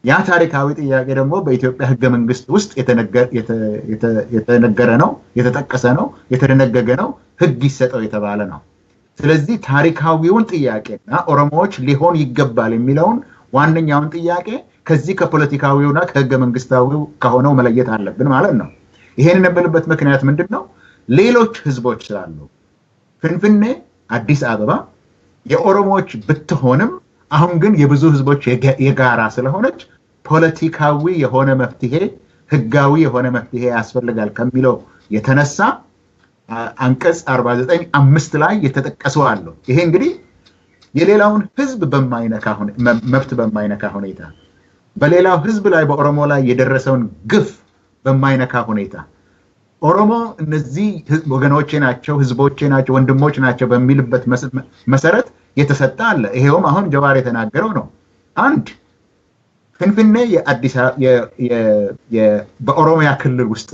ያ ታሪካዊ ጥያቄ ደግሞ በኢትዮጵያ ህገ መንግስት ውስጥ የተነገረ ነው፣ የተጠቀሰ ነው፣ የተደነገገ ነው፣ ህግ ይሰጠው የተባለ ነው። ስለዚህ ታሪካዊውን ጥያቄና ኦሮሞዎች ሊሆን ይገባል የሚለውን ዋነኛውን ጥያቄ ከዚህ ከፖለቲካዊውና ከህገ መንግስታዊው ከሆነው መለየት አለብን ማለት ነው። ይሄንን የምልበት ምክንያት ምንድነው? ሌሎች ህዝቦች ስላሉ ፍንፍኔ አዲስ አበባ የኦሮሞዎች ብትሆንም አሁን ግን የብዙ ህዝቦች የጋራ ስለሆነች ፖለቲካዊ የሆነ መፍትሄ ህጋዊ የሆነ መፍትሄ ያስፈልጋል ከሚለው የተነሳ አንቀጽ 49(5) ላይ የተጠቀሱ አሉ። ይሄ እንግዲህ የሌላውን ህዝብ መብት በማይነካ ሁኔታ በሌላው ህዝብ ላይ በኦሮሞ ላይ የደረሰውን ግፍ በማይነካ ሁኔታ ኦሮሞ እነዚህ ወገኖቼ ናቸው ህዝቦቼ ናቸው ወንድሞች ናቸው በሚልበት መሰረት የተሰጠ አለ ይሄውም አሁን ጀዋር የተናገረው ነው አንድ ፍንፍኔ የአዲስ በኦሮሚያ ክልል ውስጥ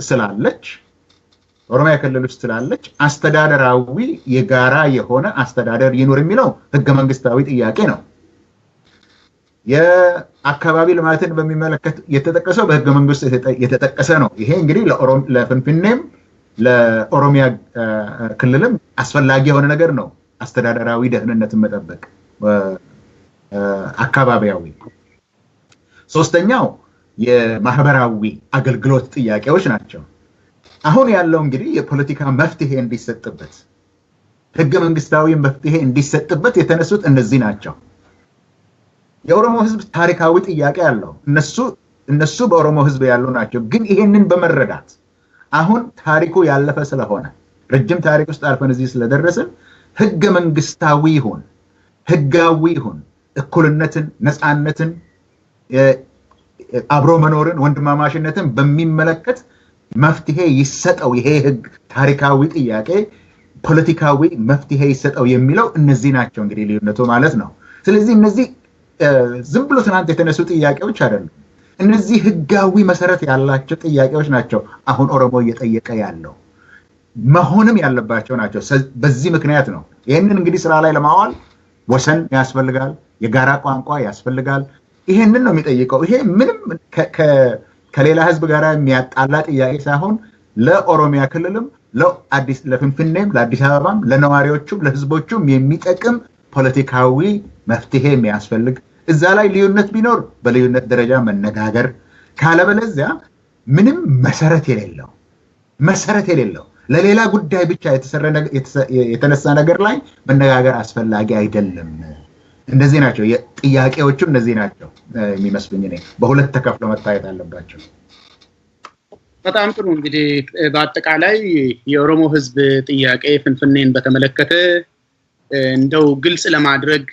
ስላለች አስተዳደራዊ የጋራ የሆነ አስተዳደር ይኖር የሚለው ህገ መንግስታዊ ጥያቄ ነው የአካባቢ ልማትን በሚመለከት የተጠቀሰው በህገ መንግስት የተጠቀሰ ነው ይሄ እንግዲህ ለፍንፍኔም ለኦሮሚያ ክልልም አስፈላጊ የሆነ ነገር ነው አስተዳደራዊ ደህንነትን መጠበቅ አካባቢያዊ ሶስተኛው የማህበራዊ አገልግሎት ጥያቄዎች ናቸው አሁን ያለው እንግዲህ የፖለቲካ መፍትሄ እንዲሰጥበት ህገ መንግስታዊ መፍትሄ እንዲሰጥበት የተነሱት እነዚህ ናቸው የኦሮሞ ህዝብ ታሪካዊ ጥያቄ አለው እነሱ በኦሮሞ ህዝብ ያሉ ናቸው ግን ይሄንን በመረዳት አሁን ታሪኩ ያለፈ ስለሆነ ረጅም ታሪክ ውስጥ አልፈን እዚህ ስለደረስን ህገ መንግስታዊ ህጋዊ እኩልነትን ነፃነትን አብሮ መኖርን ወንድማማችነትን በሚመለከት መፍትሄ ይሰጠው ይሄ ህግ ታሪካዊ ጥያቄ ፖለቲካዊ መፍትሄ ይሰጠው የሚለው እነዚህ ናቸው እንግዲህ ልዩነቱ ማለት ነው ስለዚህ እነዚህ ዝም ብሎ ትናንት የተነሱ ጥያቄዎች አይደሉም እነዚህ ህጋዊ መሰረት ያላቸው ጥያቄዎች ናቸው አሁን ኦሮሞ እየጠየቀ ያለው መሆንም ያለባቸው ናቸው በዚህ ምክንያት ነው ይሄንን እንግዲህ ስራ ላይ ለማዋል ወሰን ያስፈልጋል የጋራ ቋንቋ ያስፈልጋል ይሄንን ነው የሚጠይቀው ይሄ ምንም ከሌላ ህዝብ ጋር የሚያጣላ ጥያቄ ሳይሆን ለኦሮሚያ ክልልም ለፍንፍኔም ለአዲስ አበባም ለነዋሪዎቹም ለህዝቦቹም የሚጠቅም ፖለቲካዊ መፍትሄ የሚያስፈልግ እዛ ላይ ልዩነት ቢኖር በልዩነት ደረጃ መነጋገር ካለበለዚያ ምንም መሰረት የሌለው ለሌላ ጉዳይ ብቻ የተነሳ ነገር ላይ መነጋገር አስፈላጊ አይደለም እንደዚህ ናቸው ጥያቄዎቹም እነዚህ ናቸው የሚመስሉኝ እኔ በሁለት ተከፍለው መታየት አለባቸው በጣም ጥሩ እንግዲህ በአጠቃላይ የኦሮሞ ህዝብ ጥያቄ ፍንፍኔን በተመለከተ እንደው ግልጽ ለማድረግ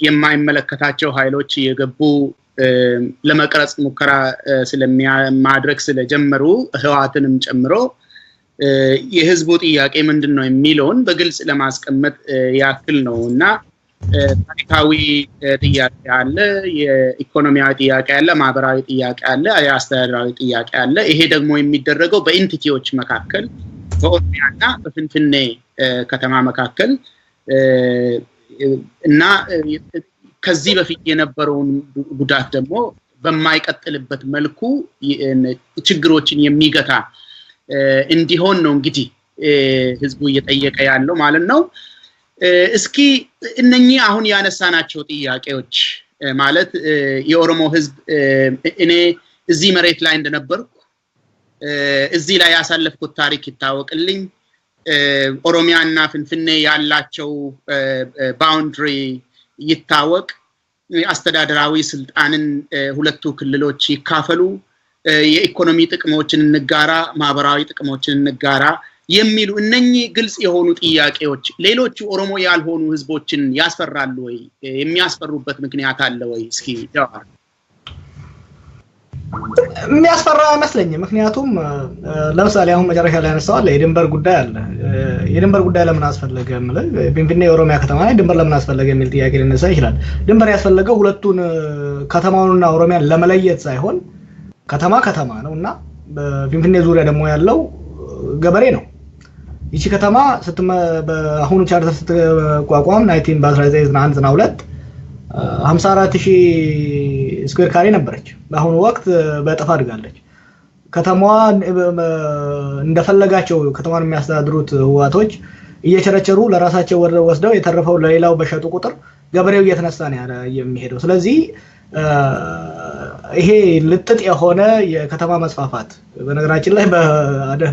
የማይመለከታቸው ኃይሎች የገቡ ለመቅረጽ ሙከራ ስለሚያድረግ ስለጀመሩ ህዋትንም ጨምሮ የህዝቡ ጥያቄ ምንድነው የሚለውን በግልጽ ለማስቀመጥ ያክል ነውና ታሪካዊ ጥያቄ አለ የኢኮኖሚያዊ ጥያቄ አለ ማህበራዊ ጥያቄ አለ የአስተዳደራዊ ጥያቄ አለ ይሄ ደግሞ የሚደረገው በኢንቲቲዎች መካከል በኦሮሚያና በፍንፍኔ ከተማ መካከል እና ከዚህ በፊት የነበረውን ጉዳት ደግሞ በማይቀጥልበት መልኩ ችግሮችን የሚገታ እንዲሆን ነው እንግዲህ ህዝቡ እየጠየቀ ያለው ማለት ነው እስኪ እነኚህ አሁን ያነሳናቸው ጥያቄዎች ማለት የኦሮሞ ህዝብ እኔ እዚህ መሬት ላይ እንደነበርኩ እዚህ ላይ ያሳለፍኩት ታሪክ ይታወቅልኝ ኦሮሚያና ፍንፍኔ ያላቸው ባውንደሪ ይታወቅ አስተዳደራዊ ስልጣንን ሁለቱ ክልሎች ይካፈሉ የኢኮኖሚ ጥቅሞችን እንጋራ ማህበራዊ ጥቅሞችን እንጋራ የሚሉ እነኚህ ግልጽ የሆኑ ጥያቄዎች ሌሎች ኦሮሞ ያልሆኑ ህዝቦችን ያስፈራሉ ወይ የሚያስፈሩበት ምክንያት አለ ወይ እስኪ ጃዋር የሚያስፈራ አይመስለኝም ምክንያቱም ለምሳሌ አሁን መጨረሻ ላይ ያነሳዋል የድንበር ጉዳይ አለ የድንበር ጉዳይ ለምን አስፈለገ ማለት ፍንፍኔ የኦሮሚያ ከተማ ላይ ድንበር ለምን አስፈለገ የሚል ጥያቄ ሊነሳ ይችላል ድንበር ያስፈለገው ሁለቱን ከተማውንና ኦሮሚያን ለመለየት ሳይሆን ከተማ ነውና በፍንፍኔ ዙሪያ ደግሞ ያለው ገበሬ ነው ይቺ ከተማ በአሁኑ ቻርተር ስትቋቋም 1992 54000 ስኩዌር ካሬ ነበረች በአሁኑ ወቅት በጥፍ አድጋለች ከተማዋ እንደፈለጋቸው ከተማን የሚያስተዳድሩት ህዋቶች እየቸረቸሩ ለራሳቸው ወስደው የተረፈው ለሌላው በሸጡ ቁጥር ገበሬው እየተነሳ ነው የሚሄደው ስለዚህ ይሄ ልጥጥ የሆነ የከተማ መስፋፋት በነገራችን ላይ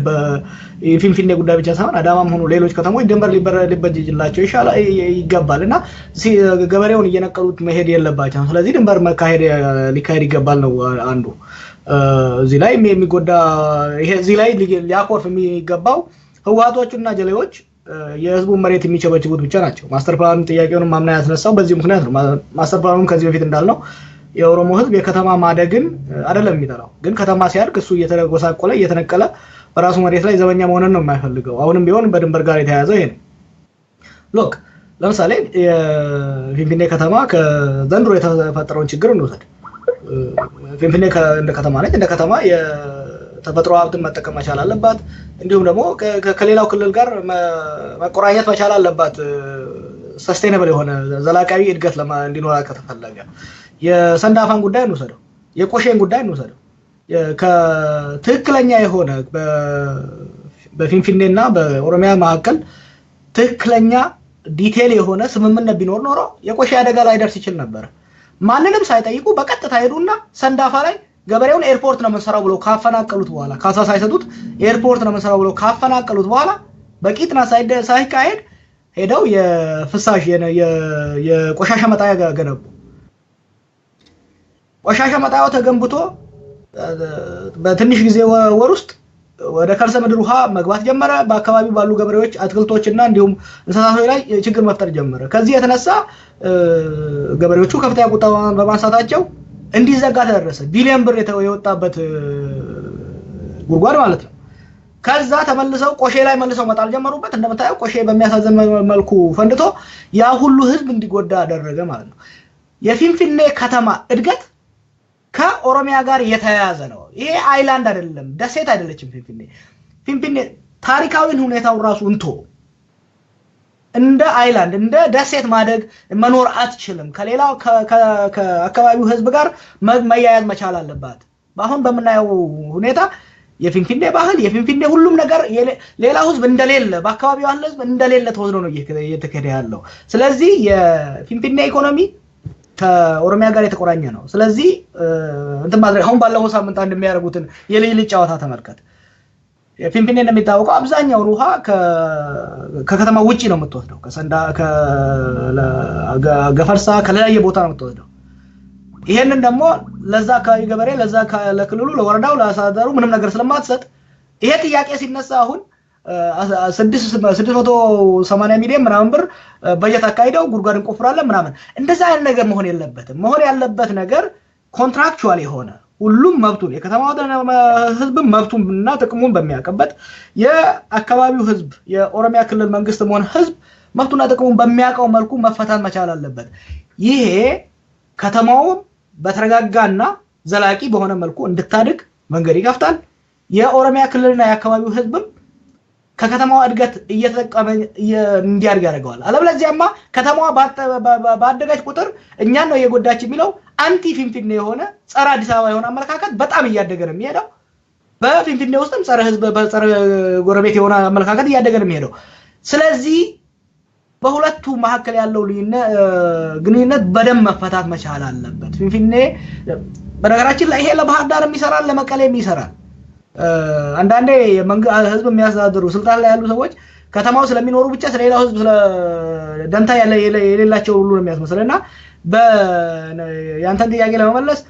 በፊንፊኔ ጉዳይ ብቻ ሳይሆን አዳማም ሆኖ ሌሎች ከተሞች ድንበር ሊበጅላቸው ይገባልና ገበሬውን እየነቀሉት መሄድ የለባቸው ስለዚህ ድንበር ሊካሄድ ይገባል ነው አንዱ እዚህ ላይ የሚጎዳ ይሄ እዚህ ላይ ሊያቆርፍ የሚገባው ህዋቶቹና ጀሌዎች የህዝቡ መሬት የሚቸበችቡት ብቻ ናቸው ማስተር ፕላን ጥያቄውን ማምና ያስነሳው በዚህ ምክንያት ነው ማስተር ፕላኑን ከዚህ በፊት እንዳልነው የኦሮሞ ህዝብ የከተማ ማደግን አይደለም የሚጠራው ግን ከተማ ሲያድግ እሱ እየተጎሳቆለ እየተነቀለ በራሱ መሬት ላይ ዘበኛ መሆንን ነው የማይፈልገው አሁንም ቢሆን በድንበር ጋር የተያያዘ ይሄ ሎክ ለምሳሌ የፊንፊኔ ከተማ ከዘንድሮ የተፈጠረውን ችግር እንውሰድ ፊንፊኔ እንደ ከተማ ነች እንደ ከተማ የተፈጥሮ ሀብትን መጠቀም መቻል አለባት እንዲሁም ደግሞ ከሌላው ክልል ጋር መቆራኘት መቻል አለባት ሰስቴኔብል የሆነ ዘላቂያዊ እድገት እንዲኖራት ከተፈለገ የሰንዳፋን ጉዳይ እንውሰደው የቆሼን ጉዳይ እንውሰደው ከትክክለኛ የሆነ በፊንፊኔና በኦሮሚያ መካከል ትክክለኛ ዲቴል የሆነ ስምምነት ቢኖር ኖሮ የቆሼ አደጋ ላይ ደርስ ይችል ነበር ማንንም ሳይጠይቁ በቀጥታ ሄዱና ሰንዳፋ ላይ ገበሬውን ኤርፖርት ነው መንሰራው ብለው ካፈናቀሉት በኋላ ካሳ ሳይሰጡት ኤርፖርት ነው መንሰራው ብለው ካፈናቀሉት በኋላ በቂጥና ሳይካሄድ ሄደው የፍሳሽ የቆሻሻ መጣያ ገነቡ ቆሻሻ መጣያው ተገንብቶ በትንሽ ጊዜ ወር ውስጥ ወደ ከርሰ ምድር ውሃ መግባት ጀመረ በአካባቢው ባሉ ገበሬዎች አትክልቶችና እንዲሁም እንስሳቶች ላይ ችግር መፍጠር ጀመረ ከዚህ የተነሳ ገበሬዎቹ ከፍተኛ ቁጣን በማንሳታቸው እንዲዘጋ ተደረሰ ቢሊዮን ብር የወጣበት ጉርጓድ ማለት ነው ከዛ ተመልሰው ቆሼ ላይ መልሰው መጣል ጀመሩበት እንደምታየው ቆሼ በሚያሳዝን መልኩ ፈንድቶ ያ ሁሉ ህዝብ እንዲጎዳ አደረገ ማለት ነው የፊንፊኔ ከተማ እድገት ከኦሮሚያ ጋር የተያያዘ ነው ይሄ አይላንድ አይደለም ደሴት አይደለችም ፊንፊኔ ታሪካዊ ሁኔታው ራሱ እንቶ እንደ አይላንድ እንደ ደሴት ማደግ መኖር አትችልም ከሌላው ከአካባቢው ህዝብ ጋር መያያዝ መቻል አለባት አሁን በመናየው ሁኔታ የፊንፊኔ ባህል የፊንፊኔ ሁሉም ነገር ሌላው ህዝብ እንደሌለ በአካባቢው ያለ ህዝብ እንደሌለ ተወስዶ ነው እየተከደ ያለው ስለዚህ የፊንፊኔ ኢኮኖሚ ከኦሮሚያ ጋር የተቆራኘ ነው ስለዚህ እንትን ማድረግ አሁን ባለው ሳምንት አንድ የሚያደርጉትን የሌሊት ጨዋታ ተመልከት የፊንፊኔ እንደሚታወቀው አብዛኛው ውሃ ከከተማ ውጪ ነው የምትወስደው ከሰንዳ ከገፈርሳ ከሌላየ ቦታ ነው የምትወስደው ይሄንን ደግሞ ለዛ አካባቢ ገበሬ ለዛ ለክልሉ ለወረዳው ለአሳዳሩ ምንም ነገር ስለማትሰጥ ይሄ ጥያቄ ሲነሳ አሁን 680 ሚሊዮን ምናምን ብር በጀት አካይደው ጉርጓድ እንቆፍራለን ምናምን እንደዛ አይነት ነገር መሆን የለበትም መሆን ያለበት ነገር ኮንትራክቹዋል የሆነ ሁሉም መብቱን የከተማው ህዝብ መብቱንና ጥቅሙን በሚያቀበት የአካባቢው ህዝብ የኦሮሚያ ክልል መንግስት መሆን ህዝብ መብቱና ጥቅሙን በሚያቀው መልኩ መፈታት መቻል አለበት ይሄ ከተማው በተረጋጋና ዘላቂ በሆነ መልኩ እንድታድግ መንገድ ይከፍታል የኦሮሚያ ክልልና የአካባቢው ህዝብም ከከተማው እድገት እየተጠቀመ እንዲያድግ ያደርጋል አለበለዚያማ ከተማዋ ባደገች ቁጥር እኛን ነው የጎዳች የሚለው አንቲ ፊንፊኔ የሆነ ጸረ አዲስ አበባ የሆነ አመለካከት በጣም እያደገ ነው የሚሄደው በፊንፊኔ ውስጥም ጸረ ህዝብ በጸረ ጎረቤት የሆነ አመለካከት እያደገ ነው የሚሄደው ስለዚህ በሁለቱ መካከል ያለው ግንኙነት በደም መፈታት መቻል አለበት ፊንፊኔ በነገራችን ላይ ይሄ ለባህር ዳር የሚሰራል ለመቀሌም ይሰራል አንዳንዴ ህዝብ የሚያስተዳድሩ ስልጣን ላይ ያሉ ሰዎች ከተማው ስለሚኖሩ ብቻ ስለሌላው ህዝብ ደንታ የሌላቸው ሁሉ ነው የሚያስመስልና ያንተን ጥያቄ ለመመለስ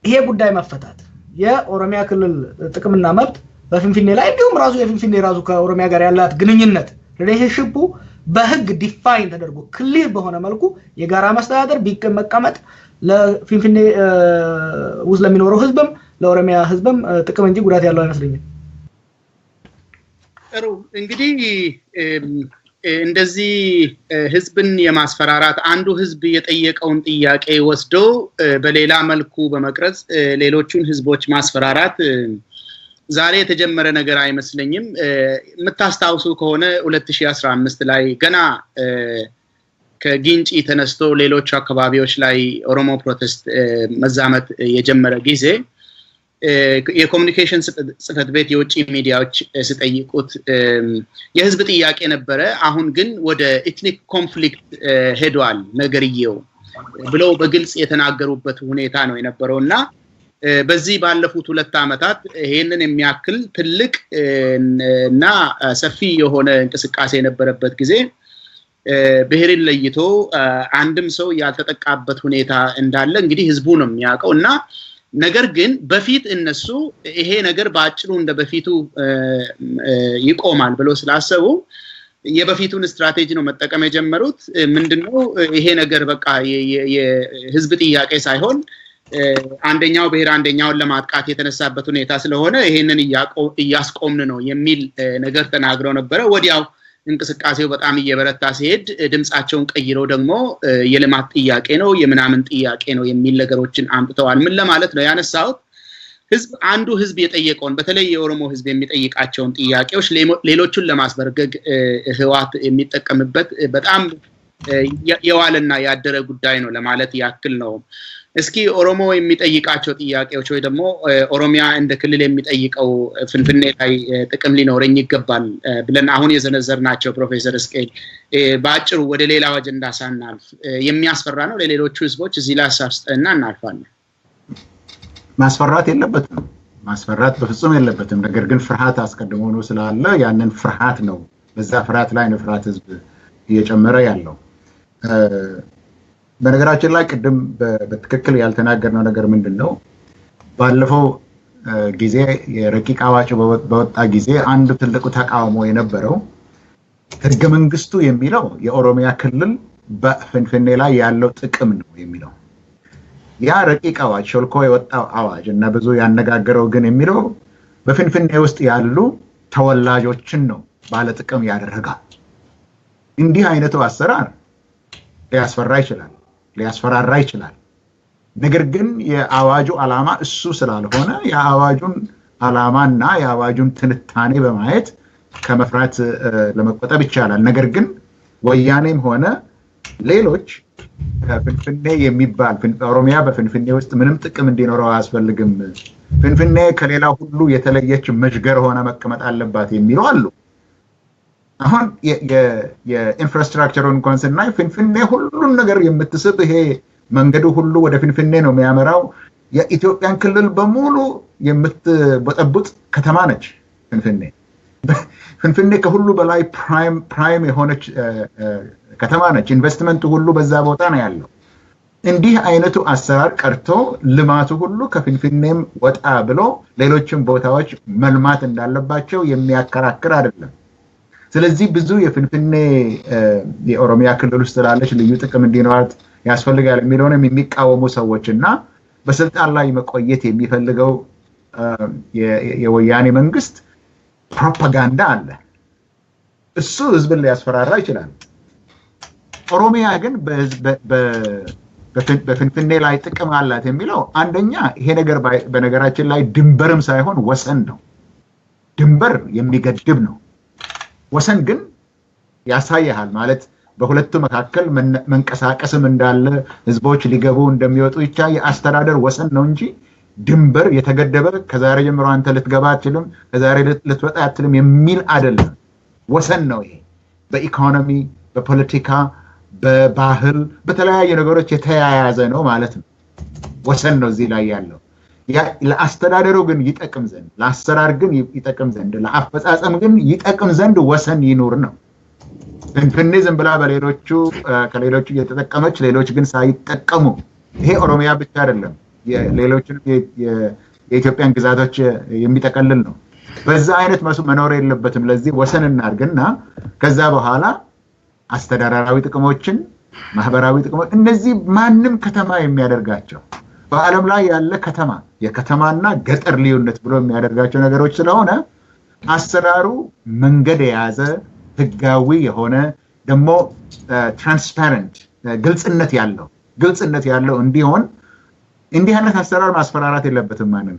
ይሄ ጉዳይ መፈታት የኦሮሚያ ክልል ጥቅምና መብት በፊንፊኔ ላይ እንዲሁም ራሱ የፊንፊኔ ራሱ ከኦሮሚያ ጋር ያላት ግንኙነት ሪሌሽንሺፑ በህግ ዲፋይን ተደርጎ ክሊር በሆነ መልኩ የጋራ መስተዳደር ቢቀመጥ ለፊንፊኔ ውስጥ ለሚኖረው ህዝብም ለኦሮሚያ ህዝብም ጥቅም እንጂ ጉዳት ያለው አይመስልኝም ጥሩ እንግዲህ እንደዚህ ህዝብን የማስፈራራት አንዱ ህዝብ የጠየቀውን ጥያቄ ወስዶ በሌላ መልኩ በመቅረጽ ሌሎቹን ህዝቦች ማስፈራራት ዛሬ የተጀመረ ነገር አይመስልኝም የምታስታውሱ ከሆነ 2015 ላይ ገና ከጊንጪ ተነስቶ ሌሎች አካባቢዎች ላይ ኦሮሞ ፕሮቴስት መዛመት የጀመረ ጊዜ የኮሙኒኬሽን ጽፈት ቤት የውጪ ሚዲያዎች ሲጠይቁት የህዝብ ጥያቄ ነበረ አሁን ግን ወደ ኤትኒክ ኮንፍሊክት ሄዷል ነገርየው ብለው በግልጽ የተናገሩበት ሁኔታ ነው የነበረውና በዚህ ባለፉት 2 አመታት ይሄንን የሚያክል ትልቅ እና ሰፊ የሆነ እንቅስቃሴ የነበረበት ጊዜ ብሔርን ለይቶ አንድም ሰው ያልተጠቃበት ሁኔታ እንዳለ እንግዲህ ህዝቡ ነው የሚያውቀውና ነገር ግን በፊት እነሱ ይሄ ነገር ባጭሩ እንደ በፊቱ ይቆማል ብሎ ስላሰቡ የበፊቱን ስትራቴጂ ነው መጠቀም የጀመሩት ምንድነው ይሄ ነገር በቃ የህዝብ ጥያቄ ሳይሆን አንደኛው ብሔር አንደኛውን ለማጥቃት የተነሳበት ሁኔታ ስለሆነ ይሄንን እያስቆምን ነው የሚል ነገር ተናግረው ነበር ወዲያው እንቅስቃሴው በጣም እየበረታ ሲሄድ ድምጻቸውን ቀይረው ደግሞ የልማት ጥያቄ ነው የምናምን ጥያቄ ነው የሚል ነገሮችን አምጥተዋል ምን ለማለት ነው ያነሳው አንዱ ህዝብ የጠየቀውን በተለይ የኦሮሞ ህዝብ የሚጠይቃቸውን ጥያቄዎች ሌሎቹን ለማስበርገግ ህዋት የሚጠቀምበት በጣም የዋለና ያደረ ጉዳይ ነው ለማለት ያክል ነው እስኪ ኦሮሞ የሚጠይቃቸው ጥያቄዎች ወይ ደግሞ ኦሮሚያ እንደ ክልል የሚጠይቀው ፍንፍኔ ላይ ጥቅም ሊኖርኝ ይገባል ብለን አሁን የዘነዘርናቸው ፕሮፌሰር እስቄል ባጭሩ ወደ ሌላው አጀንዳ ሳናልፍ የሚያስፈራ ነው ለሌሎቹ ህዝቦች እዚህ ላይ አሳስጠና እናልፋለን ማስፈራት የለበትም ማስፈራት በፍጹም የለበትም ነገር ግን ፍርሃት አስቀድሞ ነው ስላለ ያንን ፍርሃት ነው በዛ ፍርሃት ላይ ነው ፍርሃት ህዝብ እየጨመረ ያለው በነገራችን ላይ ቅድም በትክክል ያልተናገርነው ነገር ምንድነው ባለፈው ጊዜ የረቂቅ አዋጅ በወጣ ጊዜ አንድ ትልቁ ተቃውሞ የነበረው ህገ መንግስቱ የሚለው የኦሮሚያ ክልል በፍንፍኔ ላይ ያለው ጥቅም ነው የሚለው ያ ረቂቅ አዋጅ ሾልኮ የወጣው አዋጅ እና ብዙ ያነጋገረው ግን የሚለው በፍንፍኔ ውስጥ ያሉ ተወላጆችን ነው ባለ ጥቅም ያደረጋል እንዲህ አይነቱ አሰራር ሊያስፈራራ ይችላል ነገር ግን የአዋጁ ዓላማ እሱ ስላልሆነ የአዋጁን ዓላማና የአዋጁን ትንታኔ በማየት ከመፍራት ለመቆጠብ ይቻላል ነገር ግን ወያኔም ሆነ ሌሎች ፍንፍኔ የሚባል ኦሮሚያ በፍንፍኔ ውስጥ ምንም ጥቅም እንዲኖረው አያስፈልግም ፍንፍኔ ከሌላ ሁሉ የተለየች መሽገር ሆነ መቀመጥ አለባት የሚሉ አሉ አሁን የኢንፍራስትራክቸሩን እንኳን ስናይ ፍንፍኔ ሁሉን ነገር የምትስብ ይሄ መንገዱ ሁሉ ወደ ፍንፍኔ ነው የሚያመራው የኢትዮጵያን ክልል በሙሉ የምትበጠብጥ ከተማ ነች ፍንፍኔ ከሁሉ በላይ ፕራይም የሆነች ከተማ ነች ኢንቨስትመንቱ ሁሉ በዛ ቦታ ነው ያለው እንዲህ አይነቱ አሰራር ቀርቶ ልማቱ ሁሉ ከፍንፍኔም ወጣ ብሎ ሌሎችም ቦታዎች መልማት እንዳለባቸው የሚያከራክር አይደለም ስለዚህ ብዙ የፍንፍኔ የኦሮሚያ ክልል ውስጥ ላለች ልዩ ጥቅም እንዲኖራት ያስፈልጋል የሚለውንም የሚቃወሙ ሰዎችና በስልጣን ላይ መቆየት የሚፈልገው የወያኔ መንግስት ፕሮፓጋንዳ አለ እሱ ህዝብን ሊያስፈራራ ይችላል ኦሮሚያ ግን በፍንፍኔ ላይ ጥቅም አላት የሚለው አንደኛ ይሄ ነገር በነገራችን ላይ ድንበርም ሳይሆን ወሰን ነው ድንበር የሚገድብ ነው ወሰን ግን ያሳያል ማለት በሁለቱ መካከል መንቀሳቀስም እንዳለ ህዝቦች ሊገቡ እንደሚወጡ ይቻ የአስተዳደር ወሰን ነው እንጂ ድንበር የተገደበ ከዛሬ ጀምሮ አንተ ልትገባ አትችልም ከዛሬ ልትወጣ አትችልም የሚል አይደለም ወሰን ነው ይሄ በኢኮኖሚ በፖለቲካ በባህል በተለያየ ነገሮች የተያያዘ ነው ማለት ነው ወሰን ነው እዚህ ላይ ያለው ለአስተዳደሩ ግን ይጠቅም ዘንድ ለአሰራር ግን ይጠቅም ዘንድ ለአፈጻጸም ግን ይጠቅም ዘንድ ወሰን ይኖር ነው ፍንፍኔ ዝም ብላ በሌሎቹ ከሌሎቹ እየተጠቀመች ሌሎች ግን ሳይጠቀሙ ይሄ ኦሮሚያ ብቻ አይደለም ሌሎችንም የኢትዮጵያን ግዛቶች የሚጠቀልል ነው በዛ አይነት መኖር የለበትም ለዚህ ወሰን እናርግና ከዛ በኋላ አስተዳደራዊ ጥቅሞችን ማህበራዊ ጥቅሞች እነዚህ ማንም ከተማ የሚያደርጋቸው በአለም ላይ ያለ ከተማ የከተማና ገጠር ልዩነት ብሎ የሚያደርጋቸው ነገሮች ስለሆነ አሰራሩ መንገድ የያዘ ህጋዊ የሆነ ደግሞ ትራንስፓረንት ግልጽነት ያለው እንዲሆን እንዲህ አይነት አሰራር ማስፈራራት የለበትም ማለት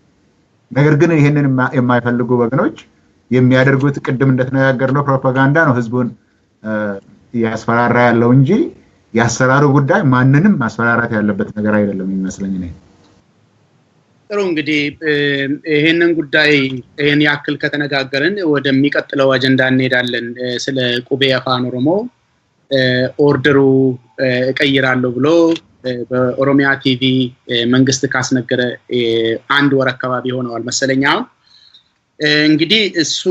ነገር ግን ይሄንን የማይፈልጉ ወገኖች የሚያደርጉት ቅድም እንደተነጋገርነው ፕሮፓጋንዳ ነው ህዝቡን ያስፈራራ ያለው እንጂ ያሰራሩ ጉዳይ ማንንም ማስፈራራት ያለበት ነገር አይደለም የሚመስለኝ ነው ጥሩ እንግዲህ ይሄንን ጉዳይ ይሄን ያክል ከተነጋገርን ወደሚቀጥለው አጀንዳ እንሄዳለን ስለ ቁቤ አፋን ኦሮሞ ኦርደሩ እቀይራለሁ ብሎ በኦሮሚያ ቲቪ መንግስት ካስነገረ አንድ ወር አካባቢ ሆነዋል መሰለኝ አሁን እንግዲህ እሱ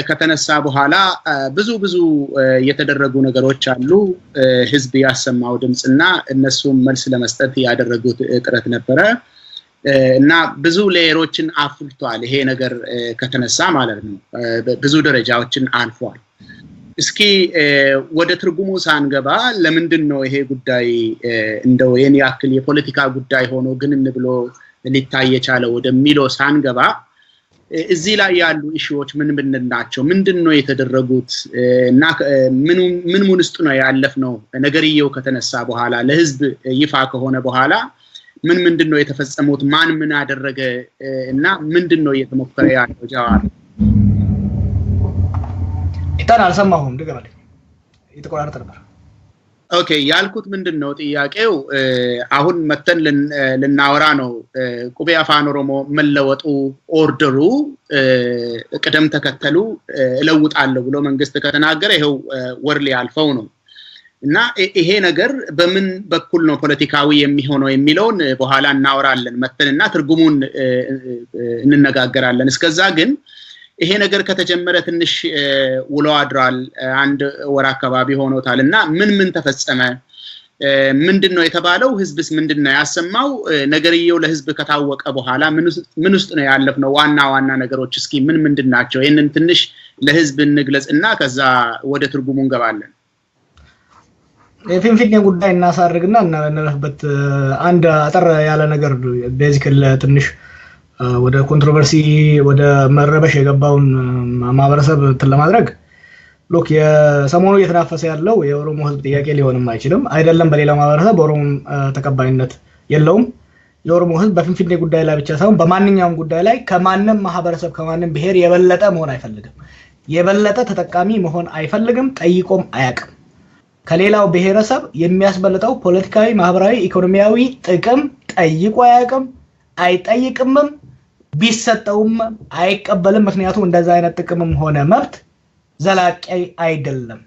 ከተነሳ በኋላ ብዙ የተደረጉ ነገሮች አሉ ህዝብ ያሰማው ድምጽና እነሱም መልስ ለመስጠት ያደረጉት ጥረት ነበረ እና ብዙ ሌየሮችን አፍልቷል ይሄ ነገር ከተነሳ ማለት ነው ብዙ ደረጃዎችን አልፏል እስኪ ወደ ትርጉሙ ሳንገባ ለምንድነው ይሄ ጉዳይ እንደው የኔ ያክል የፖለቲካ ጉዳይ ሆኖ ግን ብሎ ሊታይ የቻለው ወደሚለው ሳንገባ እዚህ ላይ ያሉ ኢሹዎች ምን ናቸው ምንድነው የተደረጉት እና ምን ውስጥ ነው ያለፍነው ነገርየው ከተነሳ በኋላ ለህዝብ ይፋ ከሆነ በኋላ ምንድነው የተፈጸሙት ማን ምን አደረገ እና ምንድነው እየተሞከረ ያለው ጃዋር ኢታን አልሰማሁም ድገመልኝ ይተቆራረጠ ነበር ኦኬ ያልኩት ምንድነው ጥያቄው አሁን መተን ልናወራ ነው ቁቤ አፋን ኦሮሞ መለወጡ ኦርደሩ ቀደም ተከተሉ እለውጣለሁ ብሎ መንግስት ከተናገረ ይሄው ወርሊ ያልፈው ነው እና ይሄ ነገር በምን በኩል ነው ፖለቲካዊ የሚሆነው የሚለውን በኋላ እናወራለን መተንና ትርጉሙን እንነጋገራለን እስከዛ ግን ይሄ ነገር ከተጀመረ ትንሽ ውሎ አድሯል አንድ ወር አካባቢ ሆኖታልና ምን ተፈጸመ ምንድነው የተባለው ህዝብስ ምንድነው ያሰማው ነገርየው ለህዝብ ከታወቀ በኋላ ምን ውስጥ ነው ያለፍነው ዋና ነገሮች እስኪ ምንድናቸው ይሄንን ትንሽ ለህዝብ እንግለጽና ከዛ ወደ ትርጉሙ እንገባለን የፊንፊኔ ጉዳይ እናሳርግና እናለበት አንድ አጠር ያለ ነገር ቤዚካሊ ትንሽ ወደ ኮንትሮቨርሲ ወደ መረበሽ የገባውን ማህበረሰብ ለማድረግ ሎክ የሰሞኑ እየተናፈሰ ያለው የኦሮሞ ህዝብ ጥያቄ ሊሆንም አይችልም አይደለም በሌላ ማህበረሰብ ኦሮሞ ተቀባይነት የለውም የኦሮሞ ህዝብ በፊንፊኔ ጉዳይ ላይ ብቻ ሳይሆን በማንኛውም ጉዳይ ላይ ከማንንም ማህበረሰብ ከማንንም ብሄር የበለጠ መሆን አይፈልግም የበለጠ ተጠቃሚ መሆን አይፈልግም ጠይቆም አያውቅም ከሌላው ብሄረሰብ የሚያስበልጠው ፖለቲካዊ ማህበራዊ ኢኮኖሚያዊ ጥቅም ጠይቆ አያውቅም አይጠይቅምም ቢሰጠውም አይቀበልም ምክንያቱም እንደዛ አይነት ጥቅምም ሆነ መብት ዘላቂ አይደለም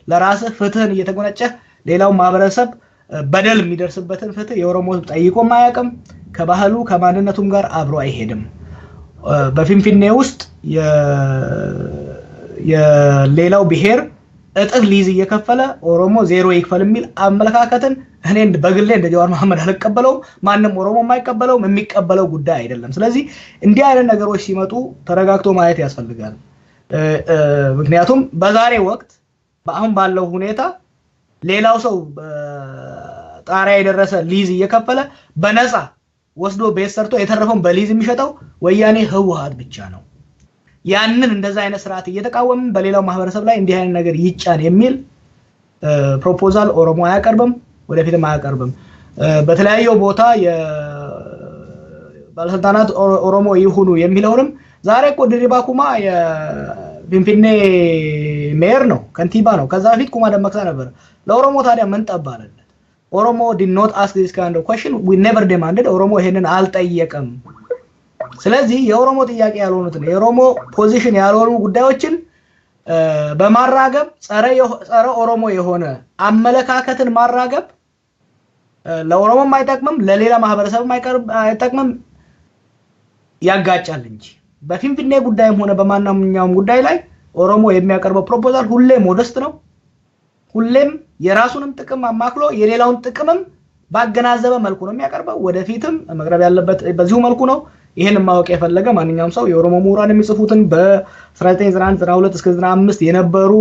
ለራስ ፍትህን እየተጎነጨ ሌላው ማህበረሰብ በደል የሚደርስበትን ፍትህ የኦሮሞ ህዝብ ጠይቆም አያውቅም ከባህሉ ከማንነቱም ጋር አብሮ አይሄድም በፊንፊኔ ውስጥ የሌላው ብሄር እጥፍ ሊዝ እየከፈለ ኦሮሞ ዜሮ ይክፈል የሚል አመለካከትን እኔ በግሌ እንደ ጀዋር መሐመድ አልቀበለው ማንንም ኦሮሞ የማይቀበለው የሚቀበለው ጉዳይ አይደለም ስለዚህ እንዲህ አይነት ነገሮች ሲመጡ ተረጋግቶ ማየት ያስፈልጋል ምክንያቱም በዛሬ ወቅት በአሁን ባለው ሁኔታ ሌላው ሰው ጣሪያ የደረሰ ሊዝ እየከፈለ በነፃ ወስዶ ቤት ሰርቶ የተረፈውን በሊዝ የሚሸጠው ወያኔ ህወሓት ብቻ ነው ያንን እንደዛ አይነት ስርዓት እየተቃወመ በሌላው ማህበረሰብ ላይ እንዲህ አይነት ነገር ይጫን የሚል ፕሮፖዛል ኦሮሞ አያቀርብም ወደፊትም አያቀርብም በተለያየ ቦታ የባለስልጣናት ኦሮሞ ይሁኑ የሚለውንም ዛሬ እኮ ድሪባ ኩማ የፊንፊኔ ሜየር ነው ከንቲባ ነው ከዛ በፊት ኩማ ደመቅሳ ነበር ለኦሮሞ ታዲያ ምን ጠባለለት ኦሮሞ did not ask this kind of question we never demanded ኦሮሞ ይሄንን አልጠየቀም ስለዚህ የኦሮሞ ጥያቄ ያልሆኑትን የኦሮሞ ፖዚሽን ያልሆኑ ጉዳዮችን በማራገብ ጸረ ኦሮሞ የሆነ አመለካከትን ማራገብ ለኦሮሞ ማይጠቅምም ለሌላ ማህበረሰብ ማይጠቅምም ያጋጫል እንጂ በፊንፊኔ ጉዳይም ሆነ በማንኛውም ጉዳይ ላይ ኦሮሞ የሚያቀርበው ፕሮፖዛል ሁሌ ሞደስት ነው ሁሌም የራሱንም ጥቅም አማክሎ የሌላውን ጥቅምም ባገናዘበ መልኩ ነው የሚያቀርበው ወደፊትም መቅረብ ያለበት በዚሁ መልኩ ነው ይሄንን ማወቅ የፈለገ ማንኛውም ሰው የኦሮሞ ምሁራን የሚጽፉትን በ1992 እስከ 95 የነበሩ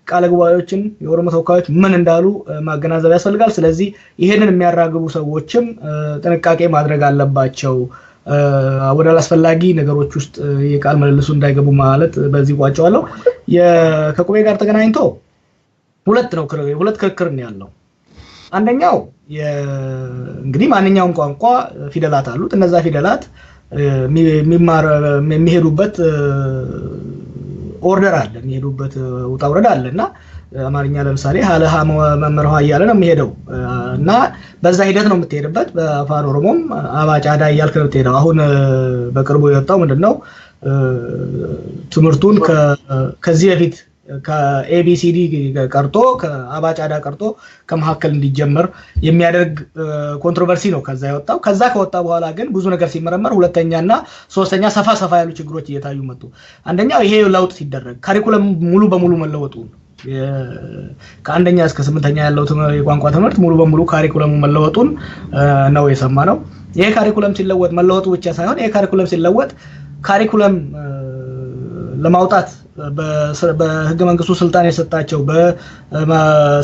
ቃለ ጉባኤዎችን የኦሮሞ ተወካዮች ምን እንዳሉ ማገናዘብ ያስፈልጋል ስለዚህ ይሄንን የሚያራግቡ ሰዎችም ጥንቃቄ ማድረግ አለባቸው ወደ አስፈላጊ ነገሮች ውስጥ የቃል መልሱ እንዳይገቡ ማለት በዚህ ቋጫዋለሁ ከቁቤ ጋር ተገናኝቶ ሁለት ክርክር ነው ያለው አንደኛው እንግዲህ ማንኛውም ቋንቋ ፊደላት አሉት እነዛ ፊደላት የሚሄዱበት ኦርደር አለ የሚሄዱበት ውጣውረድ አለና አማርኛ ለምሳሌ ሀለሃ መመርሃ ያለ ነው የሚሄደው እና በዛ ሂደት ነው የምትሄድበት በአፋን ኦሮሞም አባጫዳ ያልከ ነው የምትሄደው አሁን በቅርቡ የወጣው ምንድነው ትምርቱን ከዚህ በፊት ከኤቢሲዲ ቀርጦ ከአባጫዳ ቀርጦ ከመሐከል እንዲጀመር የሚያደርግ ኮንትሮቨርሲ ነው ከዛ ያወጣው ከዛ ከወጣ በኋላ ግን ብዙ ነገር ሲመረመር ሁለተኛና ሶስተኛ ሰፋ ያሉ ችግሮች እየታዩ መጡ አንደኛው ይሄ ለውጥ ሲደረግ ካሪኩለም ሙሉ በሙሉ መለወጡ ከአንደኛ እስከ 8ኛ ያለው የቋንቋ ትምህርት ሙሉ በሙሉ ካሪኩለሙ መለወጡን ነው የሰማነው ይሄ ካሪኩለም ሲለወጥ መለወጡ ብቻ ሳይሆን ይሄ ካሪኩለም ሲለወጥ ካሪኩለም ለማውጣት በህገ መንግስቱ ስልጣን የሰጣቸው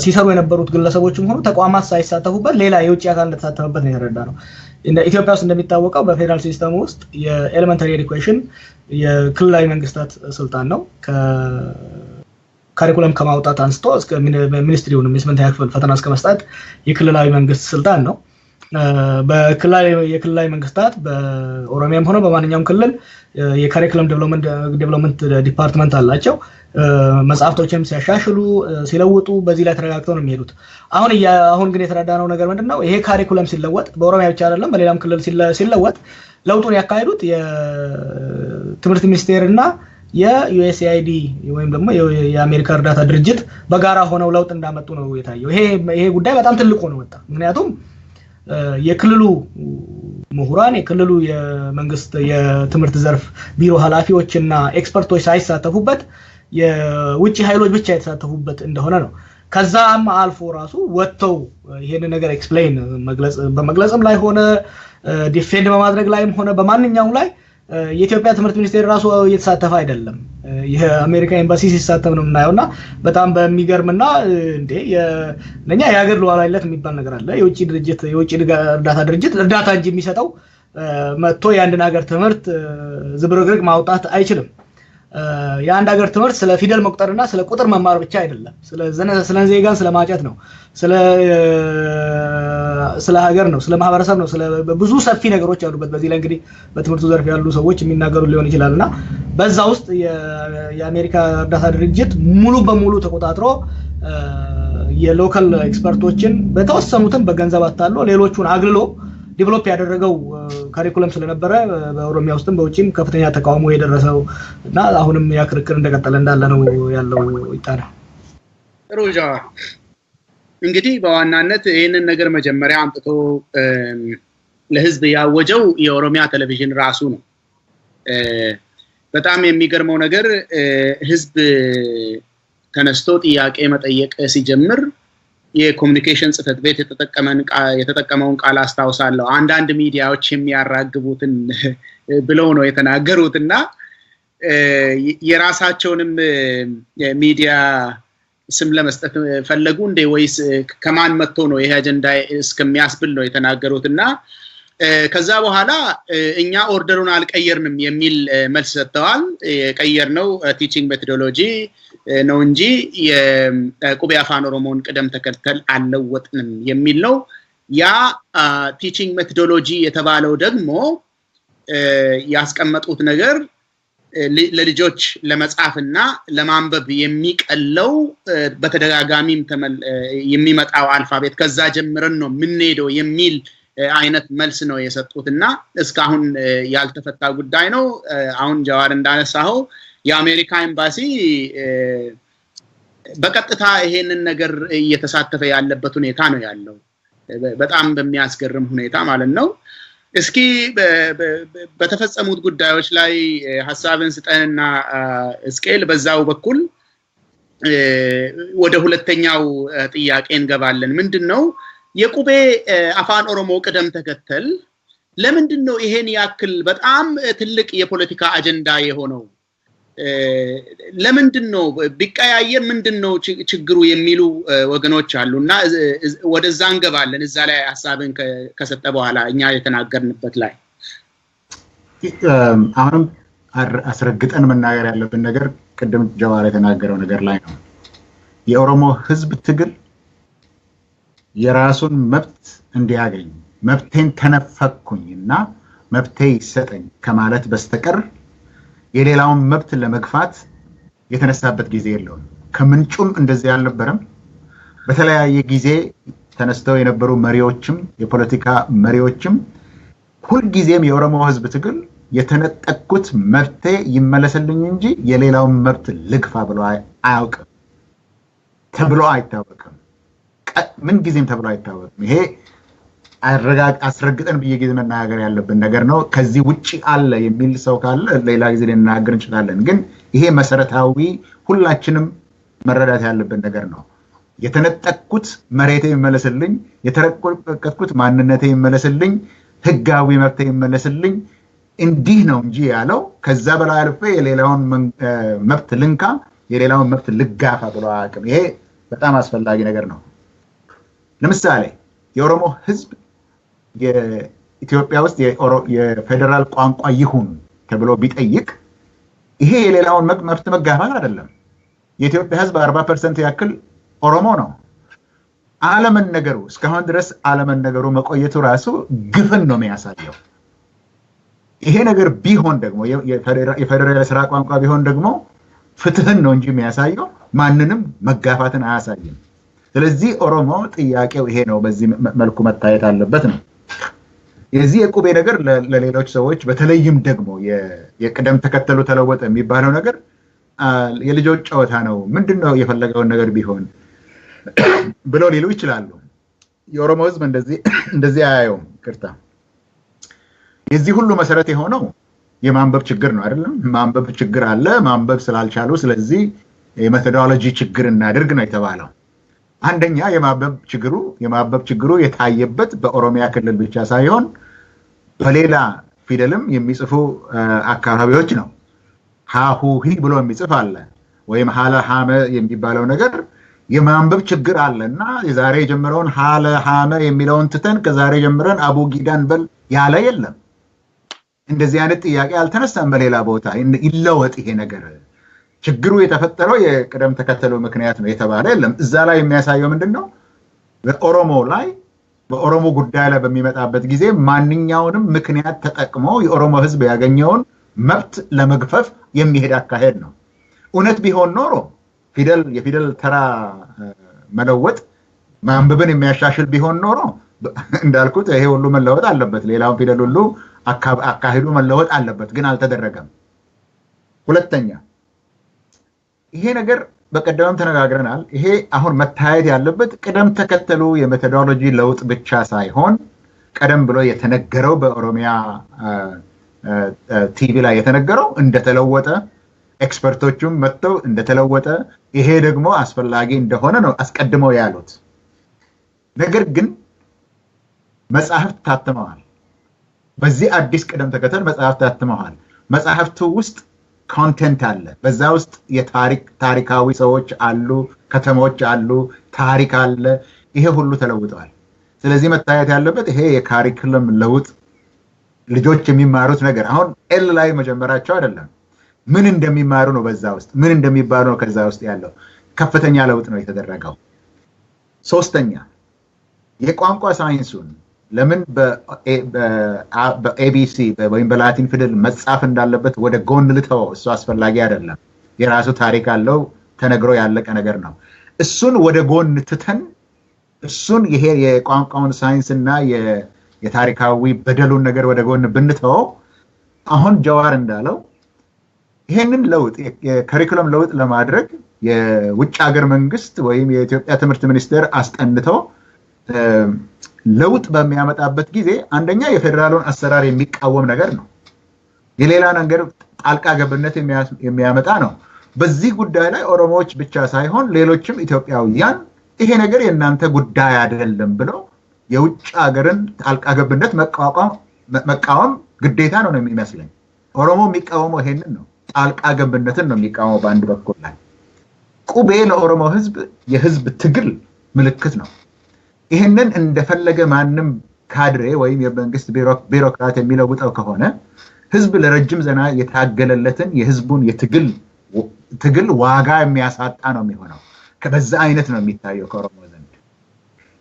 ሲሰሩ የነበሩት ግለሰቦችም ሆኑ ተቋማት ሳይሳተፉበት ሌላ የውጭ አካል እንደተሳተፈበት ነው የተረዳነው። ኢትዮጵያ ውስጥ እንደሚታወቀው በፌደራል ሲስተም ውስጥ የኤሌመንተሪ ኤዱኬሽን የክልላዊ መንግስታት ስልጣን ነው። ካሪኩለም ከማውጣት አንስቶ እስከ ሚኒስትሪውን የስምንተኛ ክፍል ፈተና እስከ መስጠት የክልላዊ መንግስት ስልጣን ነው። የክልላዊ መንግስታት በኦሮሚያም ሆነ በማንኛውም ክልል የካሪኩለም ዴቨሎፕመንት ዲፓርትመንት አላቸው። መጽሐፍቶችንም ሲያሻሽሉ ሲለውጡ በዚህ ላይ ተረጋግተው ነው የሚሄዱት። አሁን ግን የተረዳነው ነገር ምንድነው? ይሄ ካሪኩለም ሲለወጥ በኦሮሚያ ብቻ አይደለም በሌላም ክልል ሲለወጥ ለውጡን ያካሄዱት የትምህርት ሚኒስቴር እና የዩኤስኤአይዲ ወይም ደግሞ የአሜሪካ እርዳታ ድርጅት በጋራ ሆነው ለውጥ እንዳመጡ ነው የታየው። ይሄ ጉዳይ በጣም ትልቅ ሆኖ ወጣ። ምክንያቱም የክልሉ ምሁራን የክልሉ የመንግስት የትምህርት ዘርፍ ቢሮ ኃላፊዎችና ኤክስፐርቶች ሳይሳተፉበት የውጭ ኃይሎች ብቻ የተሳተፉበት እንደሆነ ነው። ከዛም አልፎ ራሱ ወጥተው ይሄን ነገር ኤክስፕሌን በመግለጽም ላይ ሆነ ዲፌንድ በማድረግ ላይም ሆነ በማንኛውም ላይ የኢትዮጵያ ትምህርት ሚኒስቴር ራሱ እየተሳተፈ አይደለም። የአሜሪካ ኤምባሲ ሲሳተፍ ነው የምናየውና በጣም በሚገርምና እንዴ ለኛ የሀገር ሉዓላዊነት የሚባል ነገር አለ። የውጭ እርዳታ ድርጅት እርዳታ እንጂ የሚሰጠው መጥቶ የአንድን ሀገር ትምህርት ዝብርቅርቅ ማውጣት አይችልም። የአንድ ሀገር ትምህርት ስለ ፊደል መቁጠርና ስለ ቁጥር መማር ብቻ አይደለም። ስለ ዜጋን ስለ ማጨት ነው። ስለ ሀገር ነው፣ ስለ ማህበረሰብ ነው፣ ስለ ብዙ ሰፊ ነገሮች ያሉበት በዚህ ላይ እንግዲህ በትምህርቱ ዘርፍ ያሉ ሰዎች የሚናገሩ ሊሆን ይችላልና በዛ ውስጥ የአሜሪካ እርዳታ ድርጅት ሙሉ በሙሉ ተቆጣጥሮ የሎካል ኤክስፐርቶችን በተወሰኑትም በገንዘብ አታሎ ሌሎቹን አግልሎ ዲቨሎፕ ያደረገው ካሪኩለም ስለነበረ በኦሮሚያ ውስጥም በውጪም ከፍተኛ ተቃውሞ የደረሰው እና አሁንም ያ ክርክር እንደቀጠለ እንዳለ ነው ያለው ይጣራ። ጥሩ ጃዋር፣ እንግዲህ በዋናነት ይሄንን ነገር መጀመሪያ አምጥቶ ለህዝብ ያወጀው የኦሮሚያ ቴሌቪዥን ራሱ ነው። በጣም የሚገርመው ነገር ህዝብ ተነስቶ ጥያቄ መጠየቅ ሲጀምር የኮሙኒኬሽን ጽህፈት ቤት የተጠቀመውን ቃል አስታውሳለሁ። አንዳንድ ሚዲያዎች የሚያራግቡትን ብለው ነው የተናገሩትና የራሳቸውንም ሚዲያ ስም ለመስጠት ፈለጉ እንደ ወይስ ከማን መጥቶ ነው ይሄ አጀንዳ እስከሚያስብል ነው የተናገሩትና ከዛ በኋላ እኛ ኦርደሩን አልቀየርንም የሚል መልስ ሰጥተዋል። የቀየርነው ቲቺንግ ሜቶዶሎጂ ነው እንጂ የቁቤ አፋን ኦሮሞን ቅደም ተከተል አልለወጥንም የሚል ነው። ያ ቲቺንግ ሜቶዶሎጂ የተባለው ደግሞ ያስቀመጡት ነገር ለልጆች ለመጻፍና ለማንበብ የሚቀለው በተደጋጋሚም የሚመጣው አልፋቤት ከዛ ጀምረን ነው የምንሄደው የሚል አይነት መልስ ነው የሰጡትና እስካሁን ያልተፈታ ጉዳይ ነው። አሁን ጃዋር እንዳነሳው የአሜሪካ ኤምባሲ በቀጥታ ይሄንን ነገር እየተሳተፈ ያለበት ሁኔታ ነው ያለው። በጣም በሚያስገርም ሁኔታ ማለት ነው። እስኪ በተፈጸሙት ጉዳዮች ላይ ሐሳብን ስጠንና እስኬል በዛው በኩል ወደ ሁለተኛው ጥያቄ እንገባለን። ምንድነው የቁቤ አፋን ኦሮሞ ቅደም ተከተል ለምንድነው ይሄን ያክል በጣም ትልቅ የፖለቲካ አጀንዳ የሆነው? ለምንድነው ቢቀያየር ምንድነው ችግሩ የሚሉ ወገኖች አሉና ወደዛ እንገባለን። እዛ ላይ ሐሳብን ከሰጠ በኋላ እኛ የተናገርንበት ላይ አሁንም አስረግጠን መናገር ያለብን ነገር ቅድም ጃዋር የተናገረው ነገር ላይ ነው። የኦሮሞ ህዝብ ትግል የራሱን መብት እንዲያገኝ መብቴን ተነፈኩኝና መብቴ ይሰጠኝ ከማለት በስተቀር የሌላውን መብት ለመግፋት የተነሳበት ጊዜ የለውም። ከምንጩም እንደዚህ ያልነበረም በተለያየ ጊዜ ተነስተው የነበሩ መሪዎችም የፖለቲካ መሪዎችም ሁሉ ጊዜም የኦሮሞ ህዝብ ትግል የተነጠቁት መብቴ ይመለስልኝ እንጂ የሌላውን መብት ልግፋ ብሎ አያውቅም፣ ተብሎ አይታወቅም። ምን ጊዜም ተብሎ አይታወቅም። ይሄ አስረግጠን በየጊዜ መናገር ያለብን ነገር ነው። ከዚህ ውጪ አለ የሚል ሰው ካለ ሌላ ጊዜ ልናገር እንችላለን። ግን ይሄ መሰረታዊ ሁላችንም መረዳት ያለብን ነገር ነው። የተነጠቁት መሬቴ ይመለስልኝ፣ የተረቀቅኩት ማንነቴ ይመለስልኝ፣ ህጋዊ መብቴ ይመለስልኝ እንዲህ ነው እንጂ ያለው ከዛ በላይ አልፈ የሌላውን መብት ልንካ የሌላውን መብት ልጋፋ ብሎ አያውቅም። ይሄ በጣም አስፈላጊ ነገር ነው። ለምሳሌ የኦሮሞ ህዝብ የኢትዮጵያ ውስጥ የፌደራል ቋንቋ ይሁን ተብሎ ቢጠይቅ ይሄ የሌላውን መብት መጋፋት አይደለም። የኢትዮጵያ ህዝብ 40% ያክል ኦሮሞ ነው። አለመነገሩ እስካሁን ድረስ አለመነገሩ መቆየቱ ራሱ ግፍን ነው የሚያሳየው። ይሄ ነገር ቢሆን ደግሞ የፌደራል ስራ ቋንቋ ቢሆን ደግሞ ፍትህን ነው እንጂ የሚያሳየው ማንንም መጋፋትን አያሳይም። ስለዚህ ኦሮሞ ጥያቄው ይሄ ነው፣ በዚህ መልኩ መታየት አለበት ነው። የዚህ የቁቤ ነገር ለሌሎች ሰዎች በተለይም ደግሞ የቅደም ተከተሉ ተለወጠ የሚባለው ነገር የልጆች ጨዋታ ነው፣ ምንድነው የፈለገውን ነገር ቢሆን ብለው ሊሉ ይችላሉ። የኦሮሞ ህዝብ እንደዚህ አያየውም። ቅርታ የዚህ ሁሉ መሰረት የሆነው የማንበብ ችግር ነው አይደለም? ማንበብ ችግር አለ። ማንበብ ስላልቻሉ ስለዚህ የሜቶዶሎጂ ችግር እናድርግ ነው የተባለው። አንደኛ የማንበብ ችግሩ የታየበት በኦሮሚያ ክልል ብቻ ሳይሆን በሌላ ፊደልም የሚጽፉ አካባቢዎች ነው። ሃሁሂ ብሎ የሚጽፍ አለ ወይም ሃለ ሃመ የሚባለው ነገር የማንበብ ችግር አለና የዛሬ የጀመረውን ሃለ ሃመ የሚለውን ትተን ከዛሬ ጀምረን አቡ ጊዳን በል ያለ የለም። እንደዚህ አይነት ጥያቄ አልተነሳም። በሌላ ቦታ ይለወጥ ይሄ ነገር ችግሩ የተፈጠረው የቅደም ተከተሉ ምክንያት ነው የተባለ የለም። እዛ ላይ የሚያሳየው ምንድነው? በኦሮሞ ጉዳይ ላይ በሚመጣበት ጊዜ ማንኛውንም ምክንያት ተጠቅሞ የኦሮሞ ህዝብ ያገኘውን መብት ለመግፈፍ የሚሄድ አካሄድ ነው። እውነት ቢሆን ኖሮ የፊደል ተራ መለወጥ ማንበብን የሚያሻሽል ቢሆን ኖሮ እንዳልኩት ይሄ ሁሉ መለወጥ አለበት፣ ሌላው ፊደል ሁሉ አካሄዱ መለወጥ አለበት፣ ግን አልተደረገም። ሁለተኛ ይሄ ነገር በቀደምም ተነጋግረናል። ይሄ አሁን መታየት ያለበት ቅደም ተከተሉ የሜቶዶሎጂ ለውጥ ብቻ ሳይሆን ቀደም ብሎ የተነገረው በኦሮሚያ ቲቪ ላይ የተነገረው እንደተለወጠ ኤክስፐርቶቹም መጥተው እንደተለወጠ ይሄ ደግሞ አስፈላጊ እንደሆነ ነው አስቀድመው ያሉት። ነገር ግን መጽሐፍት ታትመዋል። በዚህ አዲስ ቅደም ተከተል መጽሐፍት ታትመዋል። መጽሐፍቱ ውስጥ ኮንቴንት አለ። በዛ ውስጥ ታሪካዊ ሰዎች አሉ፣ ከተሞች አሉ፣ ታሪክ አለ። ይሄ ሁሉ ተለውጧል። ስለዚህ መታየት ያለበት ይሄ የካሪኩለም ለውጥ ልጆች የሚማሩት ነገር አሁን ኤል ላይ መጀመራቸው አይደለም፣ ምን እንደሚማሩ ነው። በዛ ውስጥ ምን እንደሚባሉ ነው። ከዛ ውስጥ ያለው ከፍተኛ ለውጥ ነው የተደረገው። ሶስተኛ የቋንቋ ሳይንሱን ለምን በኤቢሲ ወይም በላቲን ፊደል መጻፍ እንዳለበት ወደ ጎን ልተው፣ እሱ አስፈላጊ አይደለም። የራሱ ታሪክ አለው፣ ተነግሮ ያለቀ ነገር ነው። እሱን ወደ ጎን ትተን እሱን ይሄ የቋንቋውን ሳይንስና የታሪካዊ በደሉን ነገር ወደ ጎን ብንተው አሁን ጀዋር እንዳለው ይሄንን ለውጥ የካሪኩለም ለውጥ ለማድረግ የውጭ ሀገር መንግስት ወይም የኢትዮጵያ ትምህርት ሚኒስቴር አስጠንተው ለውጥ በሚያመጣበት ጊዜ አንደኛ የፌደራሉን አሰራር የሚቃወም ነገር ነው። የሌላ ነገር ጣልቃ ገብነት የሚያመጣ ነው። በዚህ ጉዳይ ላይ ኦሮሞዎች ብቻ ሳይሆን ሌሎችም ኢትዮጵያውያን ይሄ ነገር የእናንተ ጉዳይ አይደለም ብለው የውጭ ሀገርን ጣልቃ ገብነት መቃወም ግዴታ ነው የሚመስለኝ። ኦሮሞ የሚቃወመው ይሄንን ነው፣ ጣልቃ ገብነትን ነው የሚቃወመው። በአንድ በኩል ላይ ቁቤ ለኦሮሞ ህዝብ የህዝብ ትግል ምልክት ነው። ይሄንን እንደፈለገ ማንም ካድሬ ወይም የመንግስት ቢሮክራት የሚለውጠው ከሆነ ህዝብ ለረጅም ዘመን የታገለለትን የህዝቡን የትግል ዋጋ የሚያሳጣ ነው የሚሆነው። ከበዛ አይነት ነው የሚታየው ከኦሮሞ ዘንድ።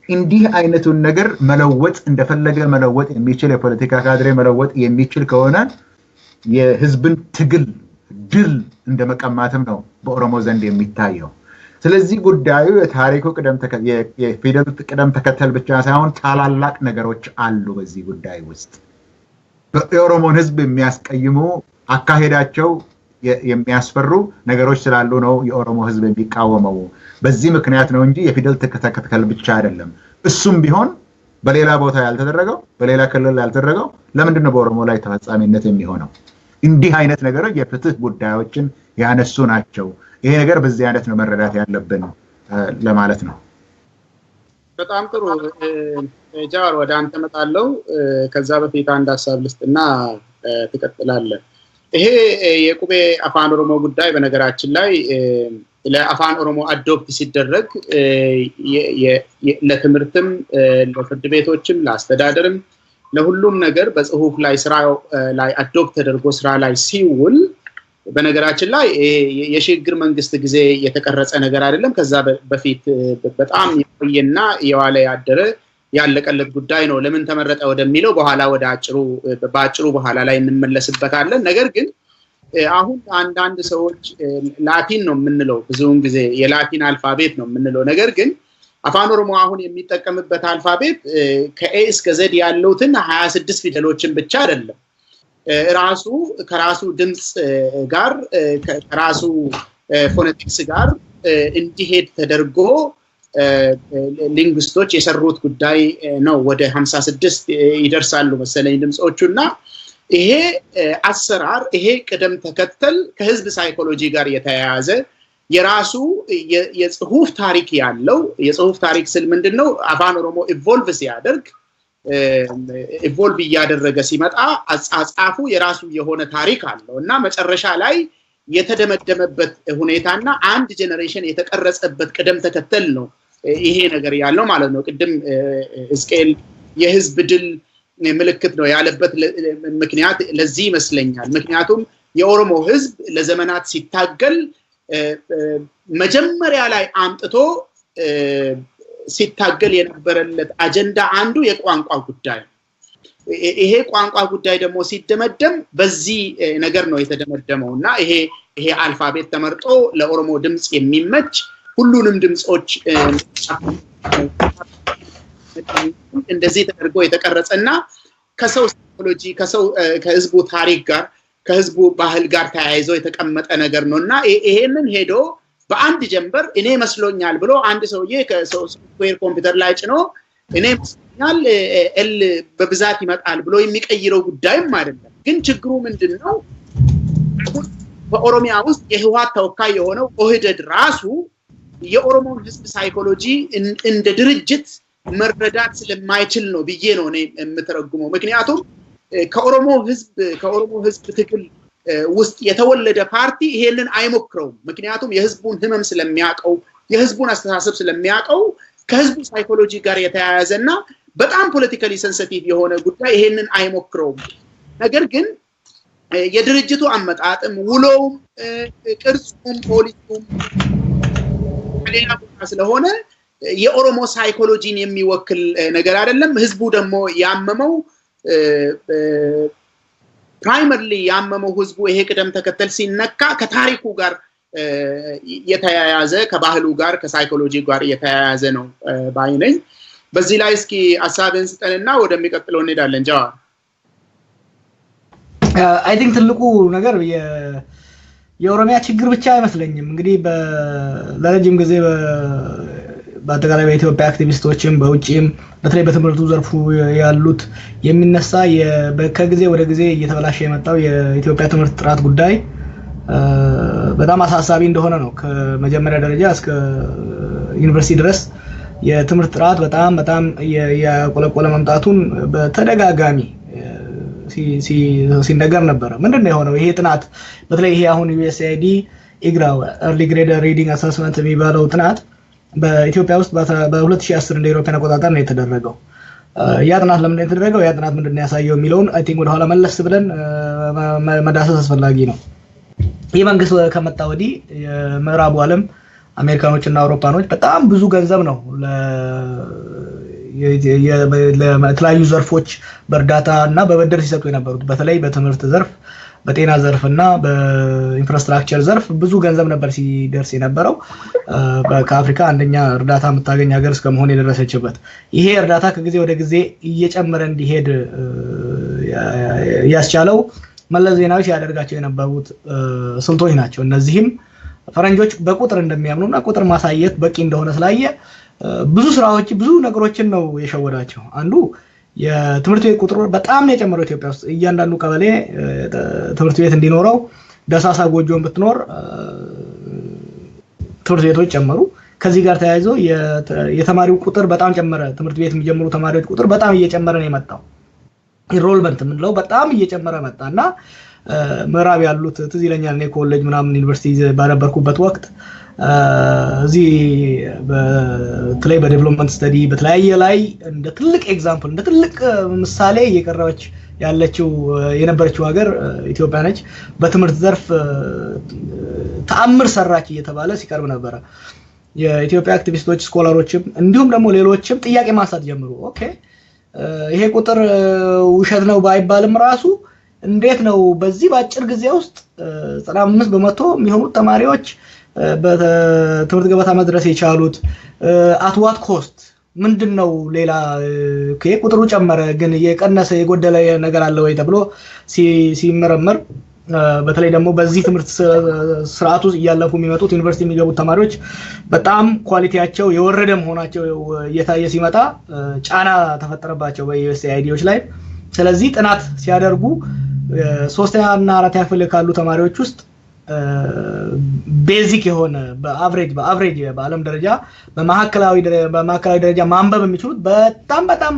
እንዲህ አይነቱን ነገር መለወጥ እንደፈለገ መለወጥ የሚችል የፖለቲካ ካድሬ መለወጥ የሚችል ከሆነ የህዝብን ትግል ድል እንደመቀማትም ነው በኦሮሞ ዘንድ የሚታየው። ስለዚህ ጉዳዩ የታሪኩ የፊደል ቅደም ተከተል ብቻ ሳይሆን ታላላቅ ነገሮች አሉ በዚህ ጉዳይ ውስጥ። የኦሮሞን ህዝብ የሚያስቀይሙ አካሄዳቸው የሚያስፈሩ ነገሮች ስላሉ ነው የኦሮሞ ህዝብ የሚቃወመው። በዚህ ምክንያት ነው እንጂ የፊደል ተከተል ብቻ አይደለም። እሱም ቢሆን በሌላ ቦታ ያልተደረገው፣ በሌላ ክልል ያልተደረገው ለምንድን ነው በኦሮሞ ላይ ተፈጻሚነት የሚሆነው? እንዲህ አይነት ነገሮች የፍትህ ጉዳዮችን ያነሱ ናቸው። ይሄ ነገር በዚህ አይነት ነው መረዳት ያለብን ለማለት ነው። በጣም ጥሩ ጃዋር ወደ አንተ መጣለው ከዛ በፊት አንድ ሐሳብ ልስጥና ትቀጥላለህ ይሄ የቁቤ አፋን ኦሮሞ ጉዳይ በነገራችን ላይ ለአፋን ኦሮሞ አዶፕት ሲደረግ ለትምህርትም ለፍርድ ቤቶችም ለአስተዳደርም ለሁሉም ነገር በጽሁፍ ላይ ስራ ላይ አዶፕት ተደርጎ ስራ ላይ ሲውል በነገራችን ላይ የሽግግር መንግስት ጊዜ የተቀረጸ ነገር አይደለም ከዛ በፊት በጣም የቆየና የዋለ ያደረ ያለቀለት ጉዳይ ነው ለምን ተመረጠ ወደሚለው በኋላ ወደ ባጭሩ በኋላ ላይ እንመለስበታለን ነገር ግን አሁን አንዳንድ ሰዎች ላቲን ነው የምንለው ብዙውን ጊዜ የላቲን አልፋቤት ነው የምንለው ነገር ግን አፋን ኦሮሞ አሁን የሚጠቀምበት አልፋቤት ከኤ እስከ ዜድ ያሉትን 26 ፊደሎችን ብቻ አይደለም ከራሱ ድምጽ ጋር ከራሱ ፎኔቲክስ ጋር እንዲሄድ ተደርጎ ሊንግዊስቶች የሰሩት ጉዳይ ነው ወደ 56 ይደርሳሉ መሰለኝ ድምጾቹና ይሄ አሰራር ይሄ ቅደም ተከተል ከህዝብ ሳይኮሎጂ ጋር የተያያዘ የራሱ የጽሁፍ ታሪክ ያለው የጽሁፍ ታሪክ ስል ምንድነው አፋን ኦሮሞ ኢቮልቭ ሲያደርግ ኢቮልቭ ያደረገ ሲመጣ አጻጻፉ የራሱ የሆነ ታሪክ አለው እና መጨረሻ ላይ የተደመደመበት ሁኔታና አንድ ጄነሬሽን የተቀረጸበት ቅደም ተከተል ነው ይሄ ነገር ያለው ማለት ነው ቅድም እስኬል የህዝብ ድል ምልክት ነው ያለበት ምክንያት ለዚህ ይመስለኛል ምክንያቱም የኦሮሞ ህዝብ ለዘመናት ሲታገል መጀመሪያ ላይ አምጥቶ ሲታገል የነበረለት አጀንዳ አንዱ የቋንቋ ጉዳይ ይሄ ቋንቋ ጉዳይ ደግሞ ሲደመደም በዚህ ነገር ነው የተደመደመውና ይሄ አልፋቤት ተመርጦ ለኦሮሞ ድምጽ የሚመች ሁሉንም ድምጾች እንደዚህ ተደርጎ የተቀረጸና ከሰው ሳይኮሎጂ ከህዝቡ ታሪክ ጋር ከህዝቡ ባህል ጋር ተያይዞ የተቀመጠ ነገር ነውና ይሄንን ሄዶ በአንድ ጀንበር እኔ መስሎኛል ብሎ አንድ ሰውዬ ከሶፍትዌር ኮምፒውተር ላይ ጭኖ እኔ መስሎኛል ኤል በብዛት ይመጣል ብሎ የሚቀይረው ጉዳይም አይደለም ግን ችግሩ ምንድነው በኦሮሚያ ውስጥ የህወሓት ተወካይ የሆነው ኦህዴድ ራሱ የኦሮሞ ህዝብ ሳይኮሎጂ እንደ ድርጅት መረዳት ስለማይችል ነው ብዬ ነው እኔ የምተረጉመው ምክንያቱም ከኦሮሞ ህዝብ ትግል ውስጥ የተወለደ ፓርቲ ይሄንን አይሞክረውም ምክንያቱም የህዝቡን ህመም ስለሚያቀው የህዝቡን አስተሳሰብ ስለሚያቀው ከህዝቡ ሳይኮሎጂ ጋር የተያያዘና በጣም ፖለቲካሊ ሴንሲቲቭ የሆነ ጉዳይ ይሄንን አይሞክረውም ነገር ግን የድርጅቱ አመጣጥም ውሎውም ቅርጹም ፖሊሲውም ሌላ ቦታ ስለሆነ የኦሮሞ ሳይኮሎጂን የሚወክል ነገር አይደለም ህዝቡ ደግሞ ያመመው ፕራይመሪሊ ያመመው ህዝቡ ይሄ ቅደም ተከተል ሲነካ ከታሪኩ ጋር የተያያዘ ከባህሉ ጋር ከሳይኮሎጂ ጋር የተያያዘ ነው ባይነኝ በዚህ ላይ እስኪ ሐሳብን ስጠንና ወደሚቀጥለው እንሄዳለን ጃዋር አይ ቲንክ ትልቁ ነገር የኦሮሚያ ችግር ብቻ አይመስለኝም እንግዲህ ለረጅም ጊዜ በአጠቃላይ በኢትዮጵያ አክቲቪስቶችም በውጪም በተለይ በትምህርቱ ዘርፉ ያሉት የሚነሳ ከጊዜ ወደ ጊዜ እየተበላሸ የመጣው የኢትዮጵያ ትምህርት ጥራት ጉዳይ በጣም አሳሳቢ እንደሆነ ነው ከመጀመሪያ ደረጃ እስከ ዩኒቨርሲቲ ድረስ የትምህርት ጥራት በጣም ያቆለቆለ መምጣቱን በተደጋጋሚ ሲነገር ነበር ምንድነው የሆነው ይሄ ጥናት በተለይ ይሄ አሁን USAID ኢግራው early grade reading assessment የሚባለው ጥናት በኢትዮጵያ ውስጥ በ2010 እንደ ኢሮፓን አቆጣጠር ነው የተደረገው ያ ጥናት ለምን የተደረገው ያ ጥናት ምንድነው ያሳየው የሚለውን አይ ቲንክ ወደ ኋላ መለስ ብለን መዳሰስ አስፈላጊ ነው ይህ መንግስት ከመጣ ወዲህ የምዕራቡ ዓለም አሜሪካኖችና አውሮፓኖች በጣም ብዙ ገንዘብ ነው ለተለያዩ ዘርፎች በእርዳታ እና በበደር ሲሰጡ የነበሩት በተለይ በትምህርት ዘርፍ በጤና ዘርፍና በኢንፍራስትራክቸር ዘርፍ ብዙ ገንዘብ ነበር ሲደርስ የነበረው ከአፍሪካ አንደኛ እርዳታ የምታገኝ ሀገር እስከመሆን የደረሰችበት ይሄ እርዳታ ከጊዜ ወደ ጊዜ እየጨመረ እንዲሄድ ያስቻለው መለስ ዜናዊ ሲያደርጋቸው የነበሩት ስልቶች ናቸው እነዚህም ፈረንጆች በቁጥር እንደሚያምኑና ቁጥር ማሳየት በቂ እንደሆነ ስላየ ብዙ ስራዎች ብዙ ነገሮችን ነው የሸወዳቸው አንዱ የትምህርት ቤት ቁጥሩ በጣም ነው የጨመረው ኢትዮጵያ ውስጥ እያንዳንዱ ቀበሌ ትምህርት ቤት እንዲኖረው ደሳሳ ጎጆን ብትኖር ትምህርት ቤቶች ጨመሩ ከዚህ ጋር ተያይዞ የተማሪው ቁጥር በጣም ጨመረ ትምህርት ቤት የሚጀምሩ ተማሪዎች ቁጥር በጣም እየጨመረ ነው የመጣው ኢንሮልመንት ምንለው በጣም እየጨመረ መጣና ምዕራብ ያሉት ትዝ ይለኛል እኔ ኮሌጅ ምናምን ዩኒቨርሲቲ ባነበርኩበት ወቅት እዚህ በተለይ በዴቨሎፕመንት ስተዲ በተለያየ ላይ እንደ ትልቅ ኤግዛምፕል እንደ ትልቅ ምሳሌ እየቀረበች ያለችው የነበረችው ሀገር ኢትዮጵያ ነች በትምህርት ዘርፍ ተአምር ሰራች እየተባለ ሲቀርብ ነበር የኢትዮጵያ አክቲቪስቶች ስኮላሮችም እንዲሁም ደግሞ ሌሎችም ጥያቄ ማንሳት ጀምሩ ኦኬ ይሄ ቁጥር ውሸት ነው ባይባልም ራሱ እንዴት ነው በዚህ ባጭር ጊዜ ውስጥ 95% የሚሆኑት ተማሪዎች በትምህርት ገበታ መድረስ የቻሉት at what cost ምንድነው ሌላ ቁጥሩ ጨመረ ግን የቀነሰ የጎደለ ነገር አለ ወይ ተብሎ ሲመረመር በተለይ ደግሞ በዚህ ትምህርት ስርዓቱ ያለፉ የሚመጡት ዩኒቨርሲቲ የሚገቡት ተማሪዎች በጣም ኳሊቲያቸው የወረደ መሆናቸው እየታየ ሲመጣ ጫና ተፈጠረባቸው በዩኤስኤአይዲዎች ላይ ስለዚህ ጥናት ሲያደርጉ 3ኛ እና 4ኛ ክፍል ካሉ ተማሪዎች ውስጥ ቤዚክ የሆነ በአቨሬጅ በአለም ደረጃ በማዕከላዊ ደረጃ ማንበብ የሚችሉት በጣም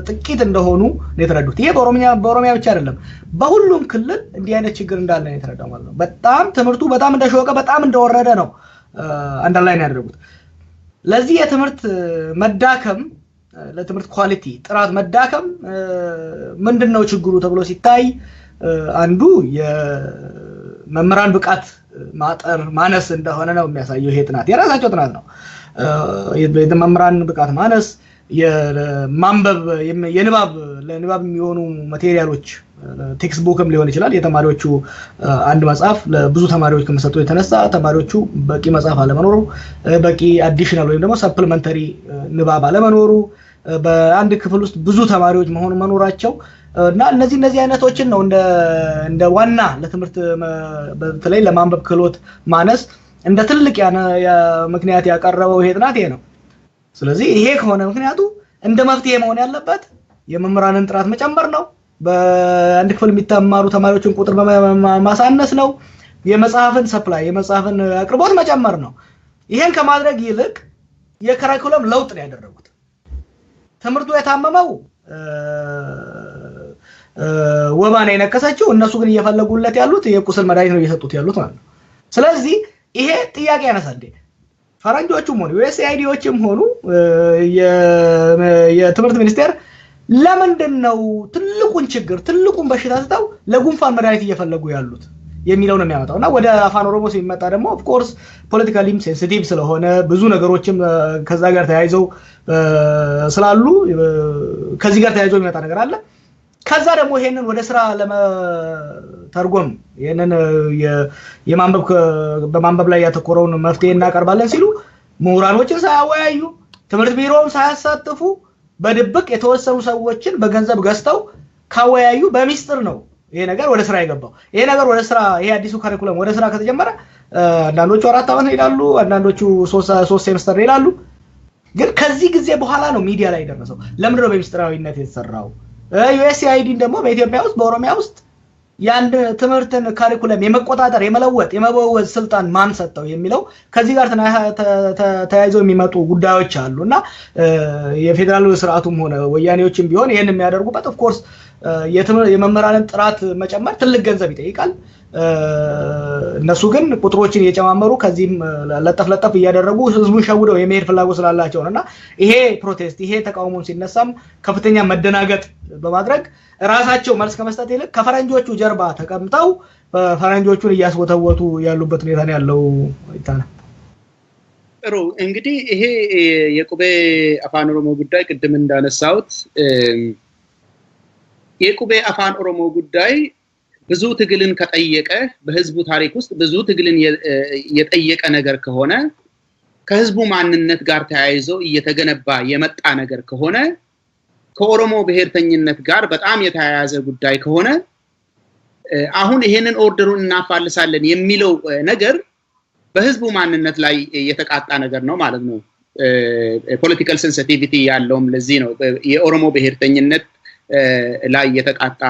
ጥቂት እንደሆኑ ነው የተረዱት ይሄ በኦሮሚያ ብቻ አይደለም በሁሉም ክልል እንዲህ አይነት ችግር እንዳለ ነው የተረዳው ማለት ነው በጣም ትምህርቱ በጣም እንደሾቀ በጣም እንደወረደ ነው አንደርላይን ያደረጉት ለዚህ የትምህርት መዳከም ለትምህርት ኳሊቲ ጥራት መዳከም ምንድነው ችግሩ ተብሎ ሲታይ አንዱ የመምህራን ብቃት ማጠር ማነስ እንደሆነ ነው የሚያሳየው ይሄ ጥናት የራሳቸው ጥናት ነው የመምህራን ብቃት ማነስ የማንበብ ለንባብ የሚሆኑ ማቴሪያሎች ቴክስት ቡክም ሊሆን ይችላል የተማሪዎቹ አንድ መጽሐፍ ለብዙ ተማሪዎች ከመሰጡ የተነሳ ተማሪዎቹ በቂ መጽሐፍ አለመኖሩ በቂ አዲሽናል ወይም ደግሞ ሰፕሊመንተሪ ንባብ አለመኖሩ በአንድ ክፍል ውስጥ ብዙ ተማሪዎች መኖራቸው እና እነዚህ አይነቶችን ነው እንደ ዋና ለትምህርት በተለይ ለማንበብ ክህሎት ማነስ እንደ ትልቅ ምክንያት ያቀረበው ይሄ ጥናት ይሄ ነው ስለዚህ ይሄ ከሆነ ምክንያቱ እንደ መፍትሄ መሆን ያለበት የመምህራንን ጥራት መጨመር ነው በአንድ ክፍል የሚተማሩ ተማሪዎችን ቁጥር ማሳነስ ነው የመጽሐፍን ሰፕላይ የመጽሐፍን አቅርቦት መጨመር ነው ይሄን ከማድረግ ይልቅ የከሪኩለም ለውጥ ነው ያደረጉት ትምህርቱ የታመመው ወባኔ ነከሰችው እነሱ ግን እየፈለጉለት ያሉት የቁስል መድኃኒት ነው እየሰጡት ያሉት ማለት ነው ስለዚህ ይሄ ጥያቄ ያነሳል ፈረንጆቹም ሆኑ ዩኤስኤአይዲዎችም ሆኑ የትምህርት ሚኒስቴር ለምንድነው ትልቁን በሽታ ተጣው ለጉንፋን መድኃኒት እየፈለጉ ያሉት የሚለው ነው የሚያመጣውና ወደ አፋን ኦሮሞ ሲመጣ ደግሞ ኦፍ ኮርስ ፖለቲካሊም ሴንሲቲቭ ስለሆነ ብዙ ነገሮችም ከዛ ጋር ተያይዘው ስላሉ ከዚህ ጋር ተያይዞ የሚመጣ ነገር አለ ከዛ ደግሞ ይሄንን ወደ ስራ ለመተርጎም ይሄንን በማንበብ ላይ ያተኮረውን መፍትሄ እናቀርባለን ሲሉ ምሁራኖችን ሳያወያዩ ትምህርት ቢሮውን ሳያሳትፉ በድብቅ የተወሰኑ ሰዎችን በገንዘብ ገዝተው ካወያዩ በሚስጥር ነው ይሄ ነገር ወደ ስራ የገባው ይሄ ነገር ወደ ስራ ይሄ አዲሱ ካሪኩለም ወደ ስራ ከተጀመረ አንዳንዶቹ 4 ዓመት ይላሉ አንዳንዶቹ 3 ሴምስተር ይላሉ ግን ከዚህ ጊዜ በኋላ ነው ሚዲያ ላይ ደረሰው ለምን ነው በሚስጥራዊነት የተሰራው ዩኤስኤአይዲ ደግሞ በኢትዮጵያ ውስጥ በኦሮሚያ ውስጥ ያንድ ትምህርትን ካሪኩለም የመቆጣጠር የመለወጥ የመበወዝ ስልጣን ማን ሰጠው የሚለው ከዚህ ጋር ተያይዘው የሚመጡ ጉዳዮች አሉና የፌደራል ስርዓቱም ሆነ ወያኔዎችም ቢሆን ይሄን የሚያደርጉበት ኦፍ ኮርስ የመምህራንን ጥራት መጨመር ትልቅ ገንዘብ ይጠይቃል እነሱ ግን ቁጥሮችን እየጨማመሩ ከዚህም ለጠፍ እያደረጉ ህዝቡን ሸውደው የመሄድ ፍላጎት ስላላቸው ነውና ይሄ ፕሮቴስት ይሄ ተቃውሞን ሲነሳም ከፍተኛ መደናገጥ በማድረግ ራሳቸው መልስ ከመስጠት ይልቅ ከፈረንጆቹ ጀርባ ተቀምጠው ፈረንጆቹን እያስወተወቱ ያሉበት ሁኔታ ነው ያለው ይታና ጥሩ እንግዲህ ይሄ የቁቤ አፋን ኦሮሞ ጉዳይ ቅድም እንዳነሳውት የቁቤ አፋን ኦሮሞ ጉዳይ ብዙ ትግልን ከጠየቀ በህዝቡ ታሪክ ውስጥ ብዙ ትግልን የጠየቀ ነገር ከሆነ ከህዝቡ ማንነት ጋር ተያይዞ እየተገነባ የመጣ ነገር ከሆነ ከኦሮሞ ብሔርተኝነት ጋር በጣም የተያያዘ ጉዳይ ከሆነ አሁን ይሄንን ኦርደሩን እናፋልሳለን የሚለው ነገር በህዝቡ ማንነት ላይ የተቃጣ ነገር ነው ማለት ነው ፖለቲካል ሴንሲቲቪቲ ያለውም ለዚህ ነው የኦሮሞ ብሔርተኝነት ላይ የተቃጣ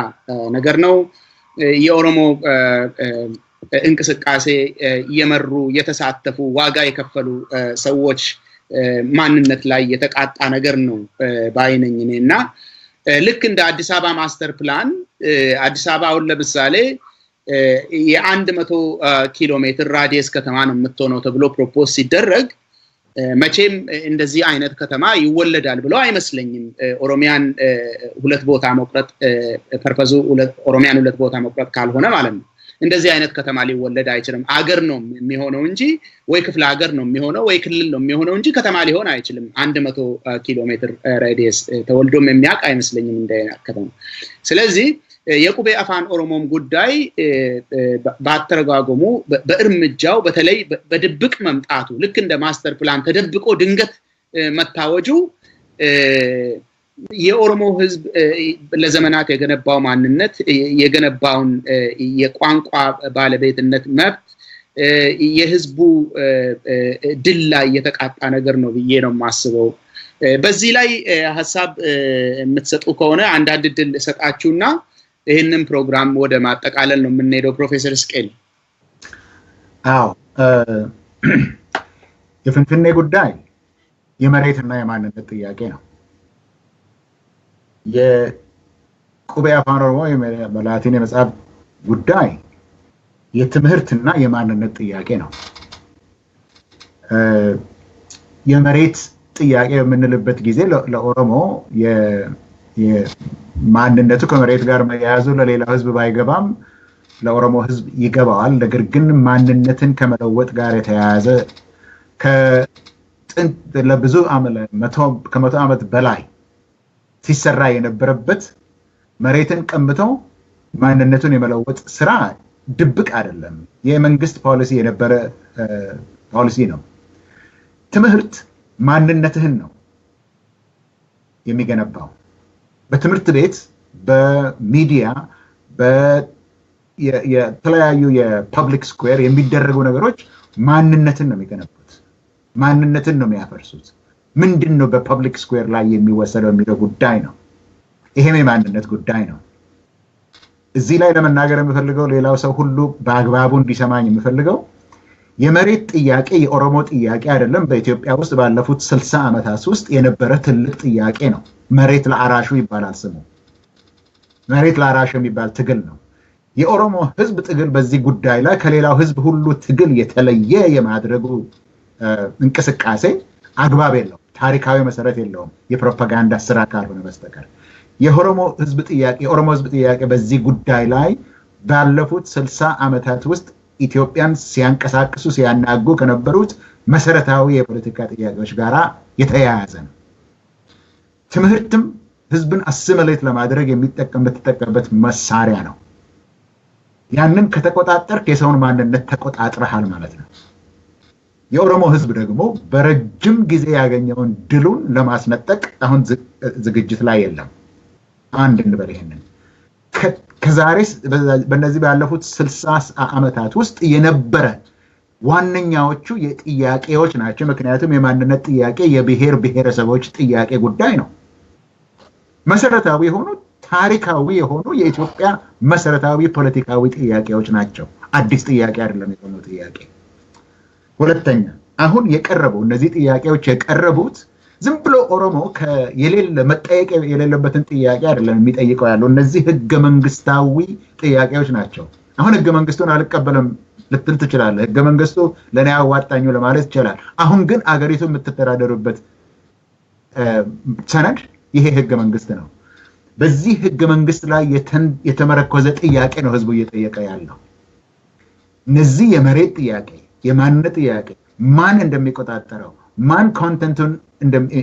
ነገር ነው የኦሮሞ እንቅስቃሴ የመሩ የተሳተፉ ዋጋ የከፈሉ ሰዎች ማንነት ላይ የተቃጣ ነገር ነው ባይነኝ እኔና ልክ እንደ አዲስ አበባ ማስተር ፕላን አዲስ አበባውን ለምሳሌ የ100 ኪሎ ሜትር ራዲየስ ከተማ ነው የምትሆነው ተብሎ ፕሮፖዝ ሲደረግ መቼም እንደዚህ አይነት ከተማ ይወለዳል ብሎ አይመስለኝም ኦሮሚያን ሁለት ቦታ መቁረጥ ፐርፐዙ ኦሮሚያን ሁለት ቦታ መቁረጥ ካልሆነ ማለት ነው እንደዚህ አይነት ከተማ ሊወለድ አይችልም አገር ነው የሚሆነው እንጂ ወይ ክፍለ ሀገር ነው የሚሆነው ወይ ክልል ነው የሚሆነው እንጂ ከተማ ሊሆን አይችልም 100 ኪሎ ሜትር ራዲየስ ተወልዶም የሚያውቅ አይመስለኝም እንደዚህ ከተማ ስለዚህ የቁቤ አፋን ኦሮሞም ጉዳይ ባተረጋገሙ በእርምጃው በተለይ በድብቅ መምጣቱ ልክ እንደ ማስተር ፕላን ተደብቆ ድንገት መታወጁ የኦሮሞ ህዝብ ለዘመናት የገነባው ማንነት የገነባውን የቋንቋ ባለቤትነት መብት የህዝቡ ድል ላይ የተቃጣ ነገር ነው ብዬ ነው ማስበው በዚህ ላይ ሐሳብ የምትሰጡ ከሆነ አንዳንድ ድል ሰጣችሁና ይሄንን ፕሮግራም ወደ ማጠቃለል ነው የምንሄደው ፕሮፌሰር ስቄል አዎ የፍንፍኔ ጉዳይ የመሬትና የማንነት ጥያቄ ነው የቁቤ አፋን ኦሮሞ በላቲን የመጽሐፍ ጉዳይ የትምህርትና የማንነት ጥያቄ ነው የመሬት ጥያቄ የምንልበት ጊዜ ለኦሮሞ ማንነቱ ከመሬት ጋር መያያዙ ለሌላው ህዝብ ባይገባም ለኦሮሞ ህዝብ ይገባዋል ነገር ግን ማንነትን ከመለወጥ ጋር የተያያዘ ለብዙ ከመቶ ዓመት በላይ ሲሰራ የነበረበት መሬትን ቀምተው ማንነቱን የመለወጥ ስራ ድብቅ አይደለም የመንግስት ፖሊሲ የነበረ ፖሊሲ ነው ትምህርት ማንነትህን ነው የሚገነባው በትምህርት ቤት በሚዲያ የተለያዩ የፐብሊክ ስኩዌር የሚደረጉ ነገሮች ማንነትን ነው የሚገነቡት ማንነትን ነው የሚያፈርሱት ምንድነው በፐብሊክ ስኩዌር ላይ የሚወሰደው የሚለው ጉዳይ ነው ይሄም የማንነት ጉዳይ ነው እዚህ ላይ ለመናገር የምፈልገው ሌላው ሰው ሁሉ በአግባቡ እንዲሰማኝ የምፈልገው የመሬት ጥያቄ የኦሮሞ ጥያቄ አይደለም በኢትዮጵያ ውስጥ ባለፉት 60 ዓመታት ውስጥ የነበረ ትልቅ ጥያቄ ነው መሬት ለአራሹ ይባላል ስሙ መሬት ለአራሹ የሚባል ትግል ነው የኦሮሞ ህዝብ ትግል በዚህ ጉዳይ ላይ ከሌላው ህዝብ ሁሉ ትግል የተለየ የማድረጉ እንቅስቃሴ አግባብ የለውም ታሪካዊ መሰረት የለውም የፕሮፓጋንዳ ስራ ካልሆነ በስተቀር የኦሮሞ ህዝብ ጥያቄ በዚህ ጉዳይ ላይ ባለፉት 60 ዓመታት ውስጥ ኢትዮጵያን ሲያንቀሳቅሱ ሲያናጉ ከነበሩት መሰረታዊ የፖለቲካ ጥያቄዎች ጋራ የተያያዘ ነው ትምህርትም ህዝብን አሲሚሌት ለማድረግ የምትጠቀምበት መሳሪያ ነው ያንን ከተቆጣጠርክ የሰውን ማንነት ተቆጣጥረሃል ማለት ነው የኦሮሞ ህዝብ ደግሞ በረጅም ጊዜ ያገኘውን ድሉን ለማስነጠቅ አሁን ዝግጅት ላይ የለም አንድ እንበል ይሄንን ከዛሬ በእነዚህ ባለፉት 60 ዓመታት ውስጥ የነበረ ዋነኛዎቹ የጥያቄዎች ናቸው ምክንያቱም የማንነት ጥያቄ የብሔር ብሔረሰቦች ጥያቄ ጉዳይ ነው መሰረታዊ የሆኑ ታሪካዊ የሆኑ የኢትዮጵያ መሰረታዊ ፖለቲካዊ ጥያቄዎች ናቸው አዲስ ጥያቄ አይደለም የሆኑ ጥያቄ ሁለተኛ አሁን የቀረበው እነዚህ ጥያቄዎች የቀረቡት ዝም ብሎ ኦሮሞ የሌለ መጠየቅ የሌለበትን ጥያቄ አይደለም የሚጠይቀው ያለው እነዚህ ህገ መንግስታዊ ጥያቄዎች ናቸው አሁን ህገ መንግስቱን አልቀበልም ልትል ትችላለህ ህገ መንግስቱ ለኔ አዋጣኝ ለማለት ይችላል አሁን ግን አገሪቱ የምትተዳደሩበት ሰነድ ይሄ ህገ መንግስት ነው በዚህ ህገ መንግስት ላይ የተመረኮዘ ጥያቄ ነው ህዝቡ እየጠየቀ ያለው እነዚህ የመሬት ጥያቄ የማንነት ጥያቄ ማን እንደሚቆጣጠረው ማን ኮንተንቱን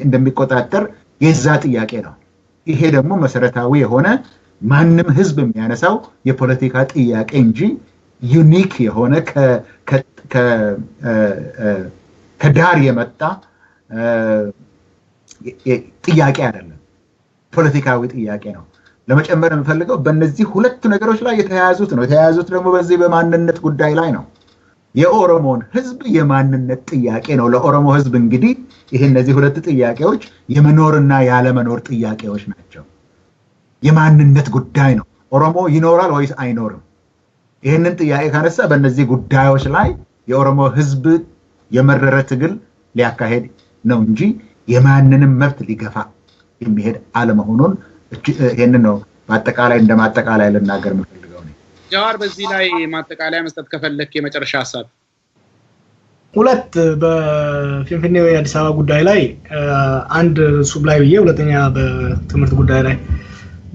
እንደሚቆጣጠር የዛ ጥያቄ ነው ይሄ ደግሞ መሰረታዊ የሆነ ማንም ህዝብ የሚያነሳው የፖለቲካ ጥያቄ እንጂ ዩኒክ የሆነ ከዳር የመጣ ጥያቄ አይደለም ፖለቲካዊ ጥያቄ ነው ለመጨመር የምፈልገው በእነዚህ ሁለት ነገሮች ላይ የተያያዙት ደግሞ በዚህ በማንነት ጉዳይ ላይ ነው የኦሮሞን ህዝብ የማንነት ጥያቄ ነው ለኦሮሞ ህዝብ እንግዲህ ይሄ እነዚህ ሁለት ጥያቄዎች የመኖርና ያለ መኖር ጥያቄዎች ናቸው የማንነት ጉዳይ ነው ኦሮሞ ይኖራል ወይስ አይኖርም ይህንን ጥያቄ ካነሳ በእነዚህ ጉዳዮች ላይ የኦሮሞ ህዝብ የመረረ ትግል ሊያካሄድ ነው እንጂ የማንንም መብት ሊገፋ የሚሄድ አለመሆኑን ይሄንን ነው በአጠቃላይ እንደማጠቃላይ ልናገር የምፈልገው ነው። ጃዋር በዚህ ላይ ማጠቃለያ መስጠት ከፈለክ የመጨረሻ ሐሳብ። ሁለት በፊንፊኔ የአዲስ አበባ ጉዳይ ላይ አንድ ሱብ ላይ ብዬ ሁለተኛ በትምህርት ጉዳይ ላይ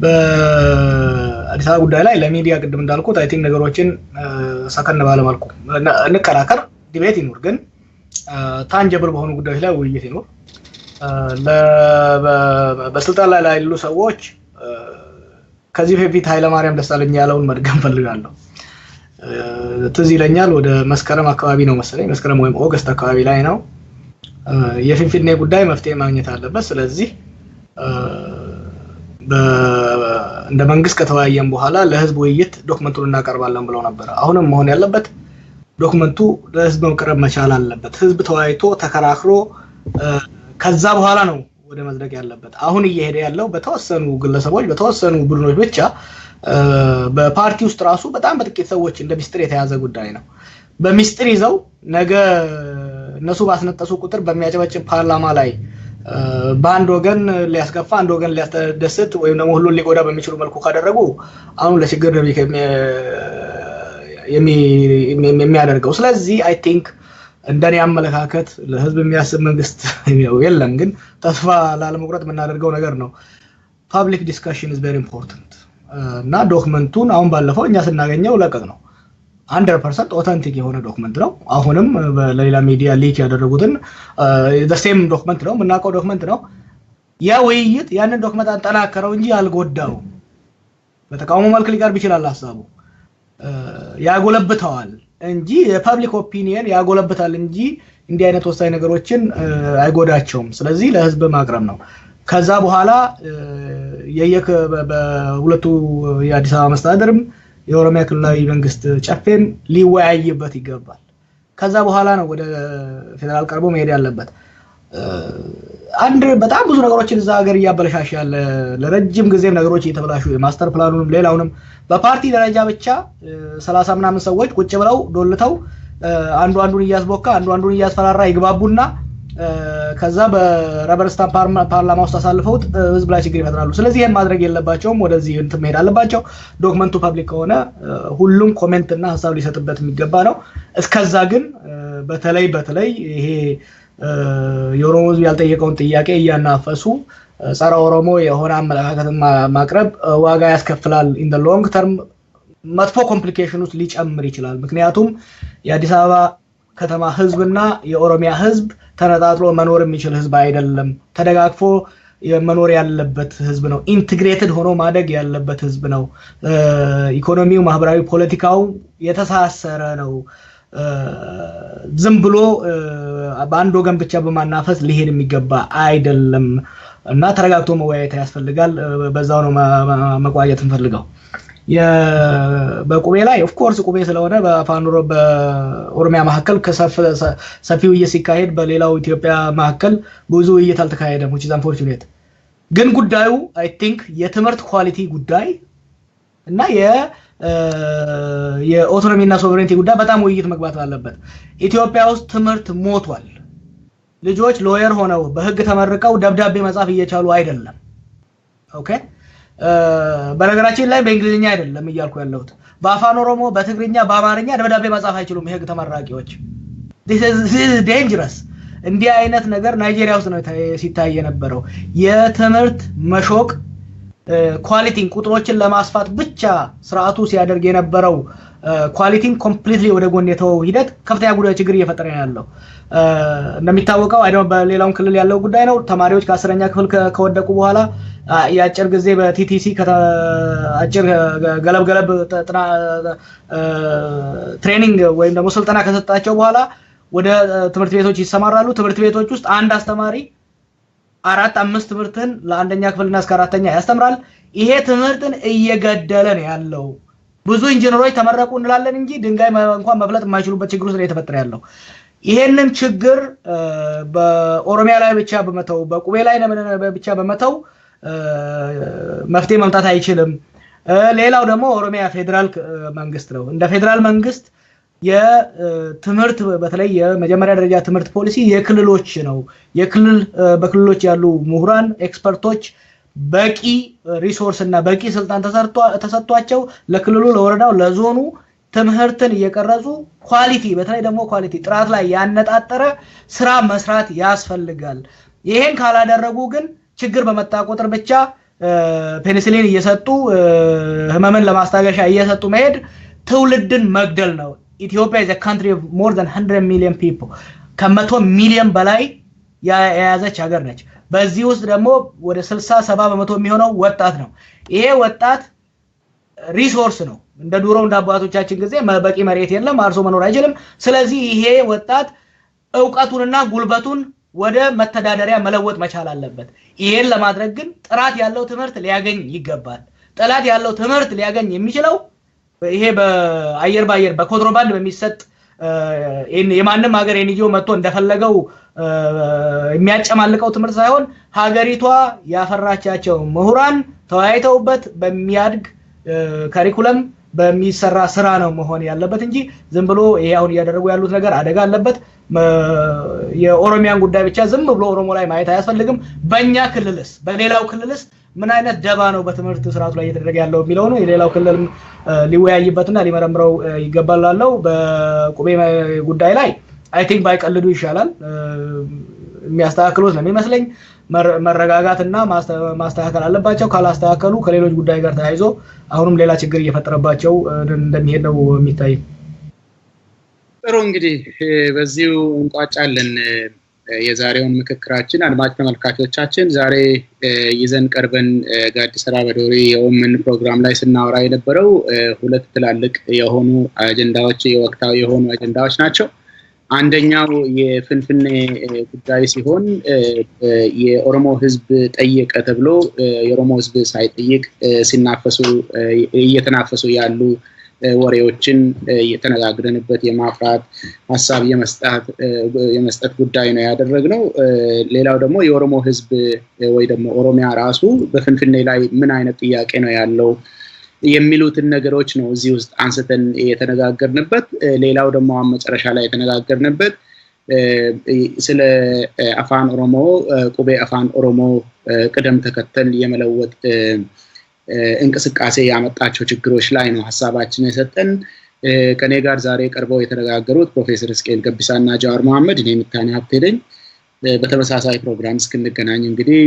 በአዲስ አበባ ጉዳይ ላይ ለሚዲያ ቅድም እንዳልኩት አይ ቲንክ ነገሮችን ሰከን ባለ መልኩ እንከራከር፣ ዲቤት ይኖር፣ ግን ታንጀብል በሆኑ ጉዳዮች ላይ ውይይት ይኖር። በስልጣን ላይ ያሉ ሰዎች ከዚህ በፊት ኃይለማርያም ደሳለኝ ያለውን መድገም ፈልጋለሁ። ትዝ ይለኛል ወደ መስከረም አካባቢ ነው መሰለኝ፣ መስከረም ወይም ኦገስት አካባቢ ላይ ነው የፊንፊኔ ጉዳይ መፍትሄ ማግኘት አለበት። ስለዚህ እንደ መንግስት ከተወያየን በኋላ ለህዝብ ውይይት ዶክመንቱን እናቀርባለን ብለው ነበር። አሁንም መሆን ያለበት ዶክመንቱ ለህዝብ መቅረብ መቻል አለበት። ህዝብ ተወያይቶ ተከራክሮ ከዛ በኋላ ነው ወደ መድረክ ያለበት። አሁን እየሄደ ያለው በተወሰኑ ግለሰቦች በተወሰኑ ቡድኖች ብቻ በፓርቲ ውስጥ ራሱ በጣም በጥቂት ሰዎች እንደ ሚስጥር የተያዘ ጉዳይ ነው። በሚስጥር ይዘው ነገ እነሱ ባስነጠሱ ቁጥር በሚያጨበጭብ ፓርላማ ላይ በአንድ ወገን ሊያስከፋ አንድ ወገን ሊያስደስት ወይም ደግሞ ሁሉን ሊጎዳ በሚችሉ መልኩ ካደረጉ አሁን ለችግር የሚያደርገው። ስለዚህ አይ ቲንክ እንደኔ አመለካከት ለህዝብ የሚያስብ መንግስት የለም፣ ግን ተስፋ ላለመቁረጥ የምናደርገው ነገር ነው። ፐብሊክ ዲስከሽን ኢዝ ቬሪ ኢምፖርታንት እና ዶክመንቱን አሁን ባለፈው እኛ ስናገኘው ለቀቅ ነው 100% ኦተንቲክ የሆነ ዶክመንት ነው። አሁንም ለሌላ ሚዲያ ሊክ ያደረጉትን the same ዶክመንት ነው፣ የምናውቀው ዶክመንት ነው። ያ ውይይት ያንን ዶክመንት አጠናከረው እንጂ አልጎዳው። በተቃውሞ መልክ ሊቀርብ ይችላል ሐሳቡ፣ ያጎለብተዋል እንጂ የፐብሊክ ኦፒኒየን ያጎለብታል እንጂ እንዲህ አይነት ወሳኝ ነገሮችን አይጎዳቸውም። ስለዚህ ለህዝብ ማቅረብ ነው። ከዛ በኋላ በሁለቱ የአዲስ አበባ መስተዳድርም የኦሮሚያ ክልላዊ መንግስት ጨፌም ሊወያይበት ይገባል። ከዛ በኋላ ነው ወደ ፌደራል ቀርቦ መሄድ ያለበት። አንድ በጣም ብዙ ነገሮችን እዛ ሀገር እያበለሻሽ ያለ ለረጅም ጊዜም ነገሮች እየተበላሹ የማስተር ፕላኑንም ሌላውንም በፓርቲ ደረጃ ብቻ 30 ምናምን ሰዎች ቁጭ ብለው ዶልተው አንዱን እያስቦካ አንዱን እያስፈራራ ይግባቡና ከዛ በረበር ስታምፕ ፓርላማ ውስጥ አሳልፈውት ህዝብ ላይ ችግር ይፈጥራሉ። ስለዚህ ይሄን ማድረግ የለባቸውም፣ ወደዚህ እንትን መሄድ አለባቸው። ዶክመንቱ ፐብሊክ ከሆነ ሁሉም ኮሜንት እና ሐሳብ ሊሰጥበት የሚገባ ነው። እስከዛ ግን በተለይ ይሄ የኦሮሞ ህዝብ ያልጠየቀውን ጥያቄ እያናፈሱ ጸረ ኦሮሞ የሆነ አመለካከትን ማቅረብ ዋጋ ያስከፍላል። ኢን ዘ ሎንግ ተርም መጥፎ ኮምፕሊኬሽን ውስጥ ሊጨምር ይችላል። ምክንያቱም የአዲስ አበባ ከተማ ህዝብና የኦሮሚያ ህዝብ ተነጣጥሎ መኖር የሚችል ህዝብ አይደለም። ተደጋግፎ መኖር ያለበት ህዝብ ነው። ኢንቲግሬትድ ሆኖ ማደግ ያለበት ህዝብ ነው። ኢኮኖሚው፣ ማህበራዊ፣ ፖለቲካው የተሳሰረ ነው። ዝም ብሎ በአንድ ወገን ብቻ በማናፈስ ሊሄድ የሚገባ አይደለም እና ተረጋግቶ መወያየት ያስፈልጋል። በዛው ነው መቋየት እንፈልገው። በቁቤ ላይ ኦፍ ኮርስ ቁቤ ስለሆነ በአፋኑሮ በኦሮሚያ መሐከል ሰፊው ሲካሄድ በሌላው ኢትዮጵያ መሐከል ብዙ ውይይት አልተካሄደም which is unfortunate። ግን ጉዳዩ አይ ቲንክ የትምህርት ኳሊቲ ጉዳይ እና የኦቶኖሚ እና ሶቨሬንቲ ጉዳይ በጣም ውይይት መግባት አለበት። ኢትዮጵያ ውስጥ ትምህርት ሞቷል። ልጆች ሎየር ሆነው በህግ ተመርቀው ደብዳቤ መጻፍ እየቻሉ አይደለም። ኦኬ በነገራችን ላይ በእንግሊዝኛ አይደለም እያልኩ ያለሁት፣ በአፋን ኦሮሞ፣ በትግርኛ፣ በአማርኛ ደብዳቤ መጻፍ አይችሉም የህግ ተመራቂዎች። this is dangerous። እንዲህ አይነት ነገር ናይጄሪያ ውስጥ ነው ሲታይ የነበረው። የትምህርት መሾቅ ኳሊቲን ቁጥሮችን ለማስፋት ብቻ ስርዓቱ ሲያደርግ የነበረው ኳሊቲን ኮምፕሊትሊ ወደ ጎን የተወው ሂደት ከፍተኛ ጉዳይ ችግር እየፈጠረ ነው። እንደሚታወቀው አይደው በሌላው ክልል ያለው ጉዳይ ነው። ተማሪዎች ከ10ኛ ክፍል ከወደቁ በኋላ ያጭር ጊዜ በቲቲሲ አጭር ገለብ ትሬኒንግ ወይም ደግሞ ስልጠና ከሰጣቸው በኋላ ወደ ትምህርት ቤቶች ይሰማራሉ። ትምህርት ቤቶች ውስጥ አንድ አስተማሪ 4-5 ትምህርትን ለአንደኛ ክፍልና እስከ 4ኛ ያስተምራል። ይሄ ትምህርትን እየገደለ ነው ያለው። ብዙ ኢንጂነሮች ተመረቁ እንላለን እንጂ ድንጋይ እንኳን መፍለጥ የማይችሉበት ችግር ውስጥ ነው የተፈጠረ ያለው። ይሄንን ችግር በኦሮሚያ ላይ ብቻ በመተው በቁቤ ላይ ብቻ በመተው መፍትሄ መምጣት አይችልም። ሌላው ደግሞ ኦሮሚያ ፌደራል መንግስት ነው እንደ ፌደራል መንግስት የትምህርት በተለይ የመጀመሪያ ደረጃ ትምህርት ፖሊሲ የክልሎች ነው የክልል በክልሎች ያሉ ምሁራን ኤክስፐርቶች በቂ ሪሶርስ እና በቂ ስልጣን ተሰጥቷቸው ለክልሉ ለወረዳው ለዞኑ ትምህርትን እየቀረጹ ኳሊቲ በተለይ ደግሞ ኳሊቲ ጥራት ላይ ያነጣጠረ ስራ መስራት ያስፈልጋል ይሄን ካላደረጉ ግን ችግር በመጣ ቁጥር ብቻ ፔኒሲሊን እየሰጡ ህመምን ለማስታገሻ እየሰጡ መሄድ ትውልድን መግደል ነው Ethiopia is a country of more than 100 million people ከ100 ሚሊዮን በላይ የያዘች ሀገር ነች በዚህ ውስጥ ደግሞ ወደ 60-70% የሚሆነው ወጣት ነው ይሄ ወጣት ሪሶርስ ነው እንደ ዱሮው እንደ አባቶቻችን ጊዜ በቂ መሬት የለም አርሶ መኖር አይችልም ስለዚህ ይሄ ወጣት ዕውቀቱንና ጉልበቱን ወደ መተዳደሪያ መለወጥ መቻል አለበት ይሄን ለማድረግ ግን ጥራት ያለው ትምህርት ሊያገኝ ይገባል ጥራት ያለው ትምህርት ሊያገኝ የሚችለው ይሄ በአየር በኮንትሮባንድ በሚሰጥ የማንም ሀገር ኤንጂኦ መጥቶ እንደፈለገው የሚያጨማልቀው ትምህርት ሳይሆን ሀገሪቷ ያፈራቻቸው ምሁራን ተወያይተውበት በሚያድግ ካሪኩለም በሚሰራ ስራ ነው መሆን ያለበት እንጂ ዝም ብሎ ይሄ አሁን ያደረጉ ያሉት ነገር አደጋ አለበት የኦሮሚያን ጉዳይ ብቻ ዝም ብሎ ኦሮሞ ላይ ማየት አያስፈልግም በእኛ ክልልስ በሌላው ክልልስ ምን አይነት ደባ ነው በትምህርት ስርዓቱ ላይ እየተደረገ ያለው የሚለው ነው የሌላው ክልል ሊወያይበትና ሊመረምረው ይገባላለው በቁቤ ጉዳይ ላይ አይ ቲንክ ባይቀልዱ ይሻላል የሚያስተካክሉት ነው የሚመስለኝ መረጋጋትና ማስተካከል አለባቸው ካላስተካከሉ ከሌሎች ጉዳይ ጋር ተያይዞ አሁንም ሌላ ችግር እየፈጠረባቸው እንደሚሄድ ነው የሚታይ ጥሩ እንግዲህ በዚሁ እንቋጫለን የዛሬውን ምክክራችን አድማጭ ተመልካቾቻችን ዛሬ ይዘን ቀርበን ጋዲሳ በዶሪ የኦመን ፕሮግራም ላይ ስናወራ የነበረው ሁለት ትላልቅ የሆኑ አጀንዳዎች የወቅታዊ የሆኑ አጀንዳዎች ናቸው አንደኛው የፍንፍኔ ጉዳይ ሲሆን የኦሮሞ ህዝብ ጠየቀ ተብሎ የኦሮሞ ህዝብ ሳይጠይቅ ሲናፈሱ እየተናፈሱ ያሉ ወሬዎችን የተነጋገርንበት የማፍራት ሐሳብ የመስጠት ጉዳይ ነው ያደረግነው ሌላው ደግሞ የኦሮሞ ህዝብ ወይ ደግሞ ኦሮሚያ ራሱ በፍንፍኔ ላይ ምን አይነት ጥያቄ ነው ያለው የሚሉትን ነገሮች ነው እዚህ ውስጥ አንስተን የተነጋገርንበት ሌላው ደግሞ መጨረሻ ላይ የተነጋገርንበት ስለ አፋን ኦሮሞ ቁቤ አፋን ኦሮሞ ቅደም ተከተል የመለወጥ እንቅስቃሴ ያመጣቸው ችግሮች ላይ ነው ሐሳባችን የሰጠን ከኔ ጋር ዛሬ ቀርበው የተነጋገሩት ፕሮፌሰር እስቄል ገቢሳና ጃዋር መሐመድ እኔ ምታኔ ሀብቴ ነኝ በተመሳሳይ ፕሮግራም እስክንገናኝ እንግዲህ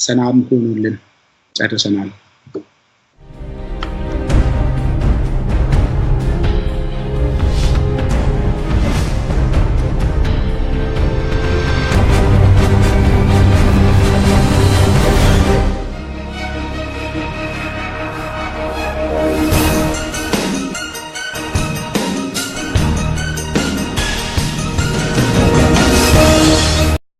ሰላም ሁኑልን ጨርሰናል